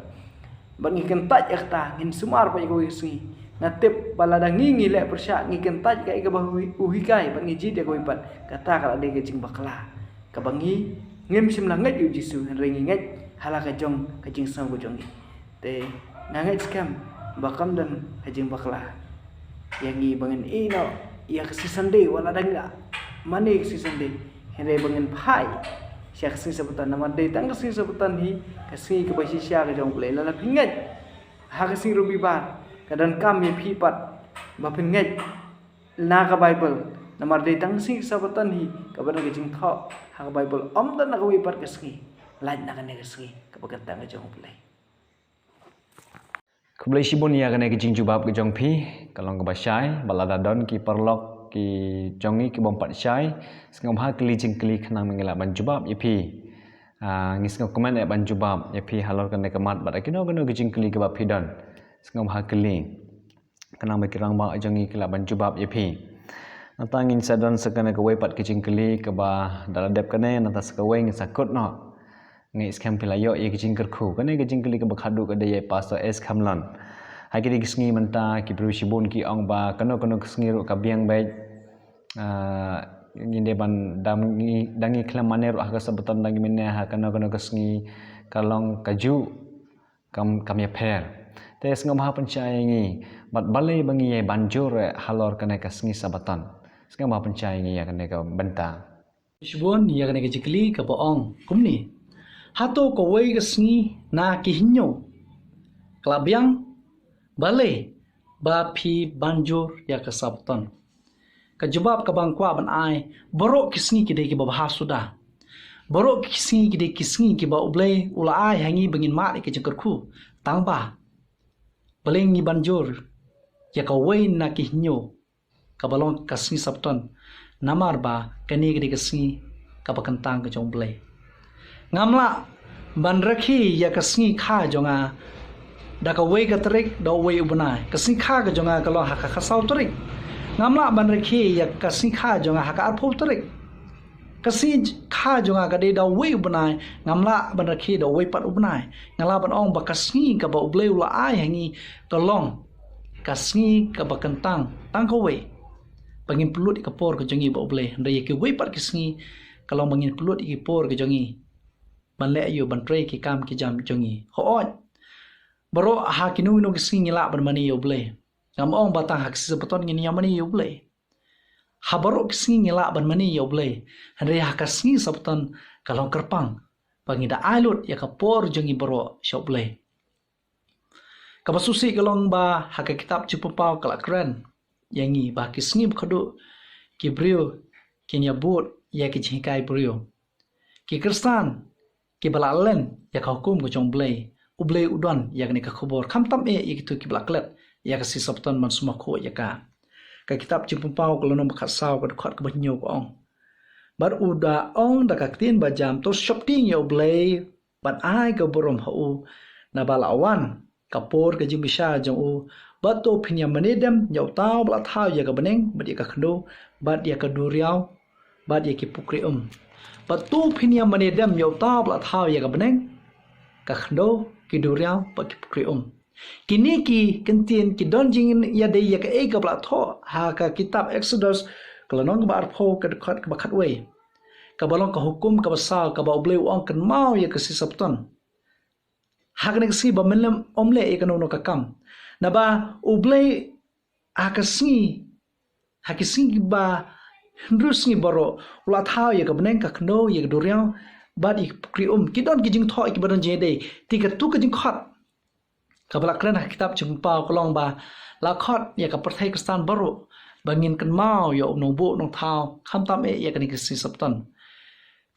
bangi kentaj ekta ngin sumar pa ko isi ngatip balada ngingi le persya ngi kentaj ka ai ka bahui uhikai bangi jide ko ipat kata kala de gajing bakla ka bangi ngim sim langat yu jisu re nginget halaka jong kajing sang ko jong te nangat skam bakam dan kajing bakla yang i bangin ino ya kasi sande wala dangga mani kasi sande here bangin pai siya kasi sabutan naman day tang kasi sabutan hi kasi kabasi siya ka jong play lala pingat ha kasi rubi bar kadan kami pipat ba pingat na ka bible namar day tang si sabutan hi kaban ka jing tho ha ka bible dan na kawi par kasi lain na ka ne kasi kabagat tang ka jong play Kublai shibun ya kena kejing jubab ke jong pi kalong ke basai balada don ki perlok ki jongi ki bompat syai sengam ha keli jing keli kenang mengelak ban jubab ye pi ngis ngok komen ban jubab ye pi halor kena kemat bat akino kena kejing keli ke bab don sengam ha keli kenang bekirang ba jongi kelak ban jubab ye pi natangin sadon sekena ke wepat kejing keli ke ba daladep kene nata sekaweng sakut no ngi skam pilayo ye kejing kerku kene kejing keli ke bakhadu ke de pastor es kamlon hai ki gisngi menta ki bru shibun ki ong ba kano gisngi ru kabiang baik nginde ban dangi klamane ru ha sabetan dangi menne ha kano gisngi kalong kaju kam ya per te sngam ha pencai ngi bat balai bangi ye banjur halor kene gisngi sabatan sngam ha pencai ngi ya kene ka benta Shibun ya kene kejikli ka boong kumni hato ko wei gisngi na ki hinyo klabiang balai ba pi banjur ya kasabtan kajubab ka bangkwa ban ai borok kisngi kide ki babha sudah borok kisngi kide kisngi ki ba ublai ula ai hangi bangin ma ke jengkerku tangba balengi banjur ya ka wei na ki hinyo ka balong kasngi sabtan namar ba kani kide kisngi ka bakantang ka jong blai ngamla ban rakhi ya kasngi kha jonga da ka wei ka trik da wei ubnai kasni kha ka jonga ka lo ha ka khasau trik ngamla ban rekhi ya kasni kha jonga ha ka arpho trik kasni kha jonga ka de da wei ubnai ngamla ban rekhi da wei pat ubnai ngala ban ong ba kasni ka ba ublei ula ai hangi ka long kasni ka ba kentang tang ka wei bangin pelut ka por ka jongi ba ublei nda ye ke wei pat kasni kalau bangin pelut ki por ka jongi ban le yu ban trei ki kam ki jam jongi ho baro ha kinu no kising ngila ban mani yoble ngam ong batang hak sebeton ngini yamani yoble ha baro kising ngila ban mani yoble hanre ha kasing sabton kalong kerpang pangida ailut ya kapor jongi baro shoble kabasusi kalong ba ha kitab cupapau kala kran yangi ba kising khadu kibrio kinyabut ya kichhikai brio ki kristan ki balalen ya hukum ko jongble ublei udon yakni ka khobor khamtam ikitu ki blaklet ya ka si sabton man suma kho ya ka kitab chimpau ko lono khat saw ko khat ko banyo ko ong bar uda ong da ka tin ba jam to shopting ya ublei ban ai ka borom hu na balawan kapor ka jimbisha jong u ba to phinya manedem yau taw bla thaw ya ka baneng ba ya ka khndo ba ya ka duriaw ba ya ki pukri ba to phinya manedem yau taw bla thaw ya ka baneng ka khndo ki duriaw pa ki krium kini ki kentien ki don jing ya de ya ka e ka bla tho ha ka kitab exodus kalonong ba arpho ka khat ka khat we ka balong ka hukum ka basal ka ba ublei ong kan mau ya ka si sabton ha ka si ba melam omle e ka no ka kam na ba ublei ha ka si ba ndrus ni baro ula thaw ya ka bneng ka khno ya ka duriaw badi krium kidon kijing tho ki badon jede tika tu kijing khat kabala kran kitab chimpa kolong ba la khat ya ka parthai kristan baro bangin kan mau ya nong bo nong thao kham tam ya kan ki si sabtan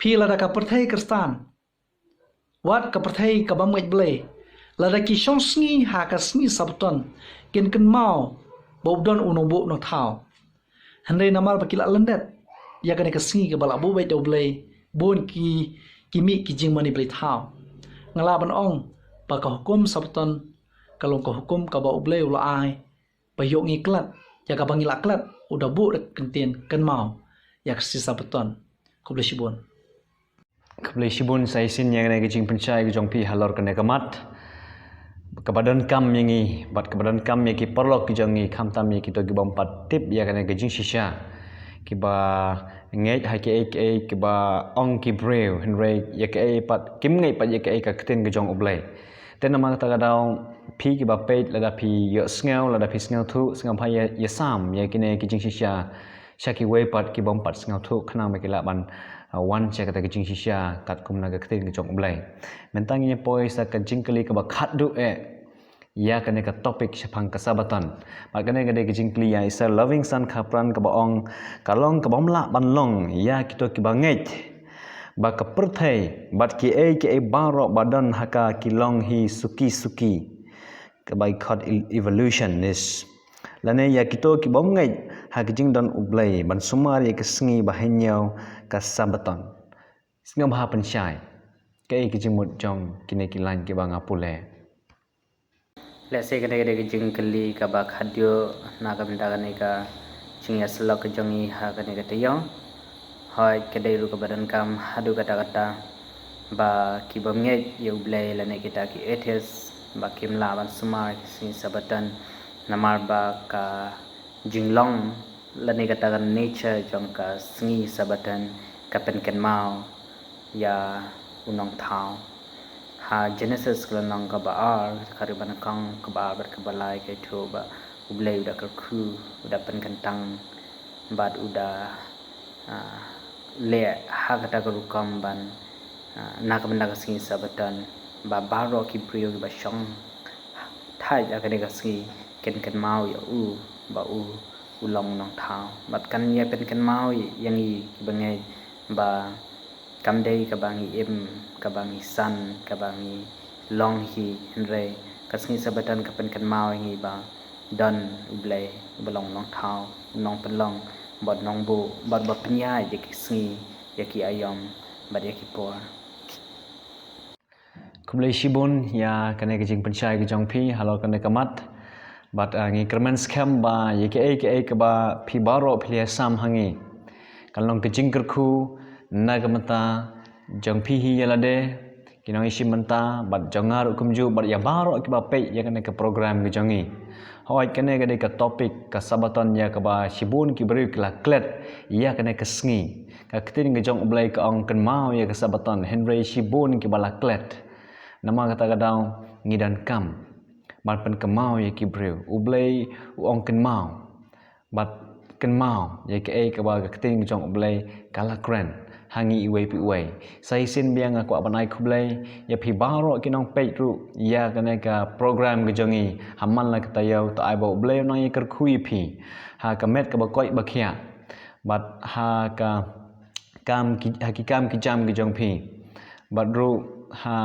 phi la da ka perthai kristan wat ka perthai ka bam ngai ble la da ki shong sngi ha ka sngi sabtan kin kan mau bo don nong bo nong thao handai namal bakila landet ya kan ka sngi ka bala bo bai do ble bon ki mi ki jing mani ble thao ngala ban ong pa ka hukum sabtan kalong ka hukum ka ba ble ula ai pa yok ngi klat ya ka bangi laklat udah bu kentien kan mau ya sisa beton ko boleh sibun Keblai sibun saya sin yang kena kecing pencai ke jongpi halor kena kemat kebadan kam yang i bat kebadan kam yang ki perlok ki jangi kam tam yang kita ki bompat tip ya kena kecing sisa ki ba ngai ha ki ba ong ki breu henry ya ki pat kim ngai pat ya ki ka keten ke jong oblai ten nama kata kadau pi ki ba peit lada pi yo sngal lada pi sngal thu sngal pa ya sam ya kine kecing sisa syaki we pat ki bompat sngal thu khana me ki la ban wan che kata kecing sisa kat kum naga keten ke jong oblai mentang ye poi sa kecing kali ke ba khat du ya kene ka topik syapang kasabatan mak kene gade kecing kli ya isa loving son khapran ka baong kalong ka bomla ban long ya kito ki banget ba ka perthai bat ki baro badan haka kilong hi suki ka bai khot evolution is lane ya kito ki bongai ha kecing don ublai ban sumar ya kesengi bahenyau kasabatan singa bah pensyai kai kecing mut jong kine kilan ki bang apule Let's say kada kada jing kali ka ba khadyo na ka benda kan ka jing ya selok jongi ha kan ka tayong hoi kada ru ka badan kam hadu kata ba ki bamnge yu blai la ne kita ki ethes ba kim la ban sumar si sabatan namar ba ka jinglong la ne kata kan nature jong ka sngi sabatan ka pen ken mau ya unong thao ha Genesis kelanang ka baar kariban kang ka baar berkebalai ke tu ba ublai udah kerku udah pen kentang bad udah le ha kata kerukam ban nak benda kasih sabatan ba baro ki priyo ba shong thai ya kene kasih ken mau ya ba ulong nong thao bat kan ya pen ken mau yang i bangai ba kam dei ka bangi em ka bangi san ka bangi long hi henre kasngi sabatan ka pen kan mau ngi ba don ublai belong nong thao nong pelong bot nong bu bot ba pnya ye kisngi ye ki ayom ba ye ki por Keblai sibun ya kena kecing pencai ke jongpi halor kena kemat bat ngi kermen scam ba ye ke ba pi baro plia sam hangi kalong kecing kerku na gamata jong pihi yalade kinong isi menta bat jongar kumju bat ya baro ki ba pe ya kene ke program ke jongi hoi kene ke ka topik ka sabaton ya ke ba sibun ki beri kla klet ya kene ke sngi ka ketin ke jong oblai ka ong ken mau ya ke sabaton henry sibun ki bala klet nama kata kadang ngidan kam bat pen ke mau ya ki beri oblai ong ken mau bat ken mau ya ke ba ketin ke jong oblai kala kren hangi iwe pi iwe sai sin biang aku abanai kublai ya pi baro kinong pei ru ya kene ka program ke jongi haman la ketayau ta ai bo blai nang ye kerkhui pi ha ka met ka ba koi ba khia bat ha ka kam ki jam ke jong pi bat ru ha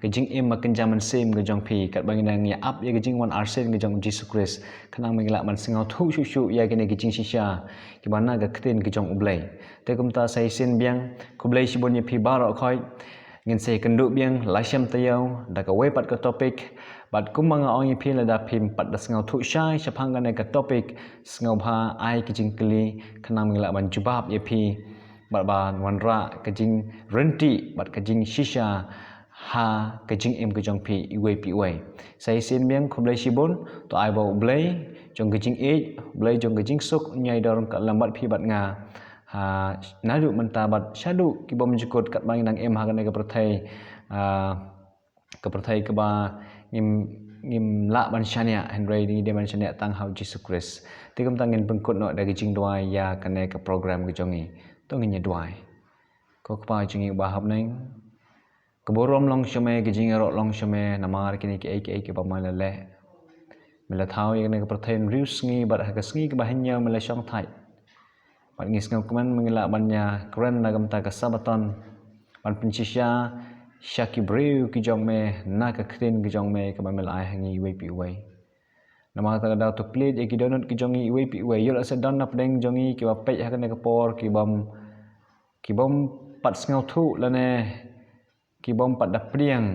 ke jing im ma ken jaman sim ke jong pi kat bang nang ya up ya ke jing wan arsen ke jong Jesus Christ kanang mengilak man singau thu shu ya kene ke jing shisha ki bana ga keten ke jong ublai te kumta sai sin biang kublai sibon ye pi baro khoi ngin se kenduk biang lasham tayau da ka we pat ka topic bat kumanga ong ye pi la da pim pat da singau thu shai chapang ga ka topic singau bha ai ke jing kli kanang mengilak ban jubab ye pi bat ban wanra ke jing renti bat ke jing shisha ha ke jing em ke jong pi iwe pi we sai sin biang kublai sibon to ai bo blai jong ke jing e blai jong ke jing suk nyai dorong ka lambat pi bat nga ha nadu mentabat syadu ki bom jukut kat bang nang em ha kan ke perthai ke ba ngim la ban syania henry ni de ban syania tang hau Jesus Christ tikum tangin pengkut no dari jing duai ya kan ke program ke jongi to ngi duai ko pa jingi ba hab nang keborom long shome ke jing ro long shome namar kini ke ba malale mila thau ya ne pertain rius ngi bat ha kasngi ke bahanya mila syong thai bat ngis ngau keman mengila bannya keren nagam ta kasabaton ban pencisya syaki breu ki jong me na ka krin ki jong me ka mila ai hangi we pi we nama ta da to plate ki donut ki jongi we pi we yol asa don nap deng jongi ki ba pe ha ne ka por ki bom pat ngau thu la ne ki bom pat da priang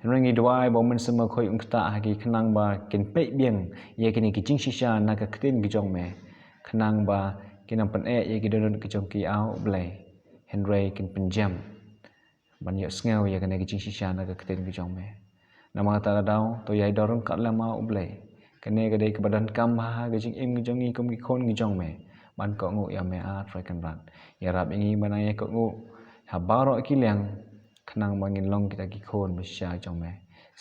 Rengi doai bom men semua khoi ungta hagi kenang ba kin pe biang ye kini ki jing shisha na ka ktin ki jong me kenang ba kinam pen ye ki don ki jong ki au ble henry kin penjam ban yo sngaw ye kini ki jing shisha na ka ktin ki jong me nama ta dau to yai dorong kat la mau ble kene ka dei ke badan kam ha ki jing im ki jong ki kum ki khon ki jong me ban ko ngu ya me a trai kan rat ya rap ingi ban ye ko ngu ha baro ki liang kenang bangin long kita ki khon besya jong me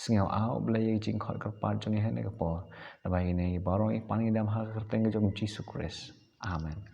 singau au blai jing khot kar pat jong he ne ka por na bai ne barong ik pan dam ha kar teng jong Jesus Christ amen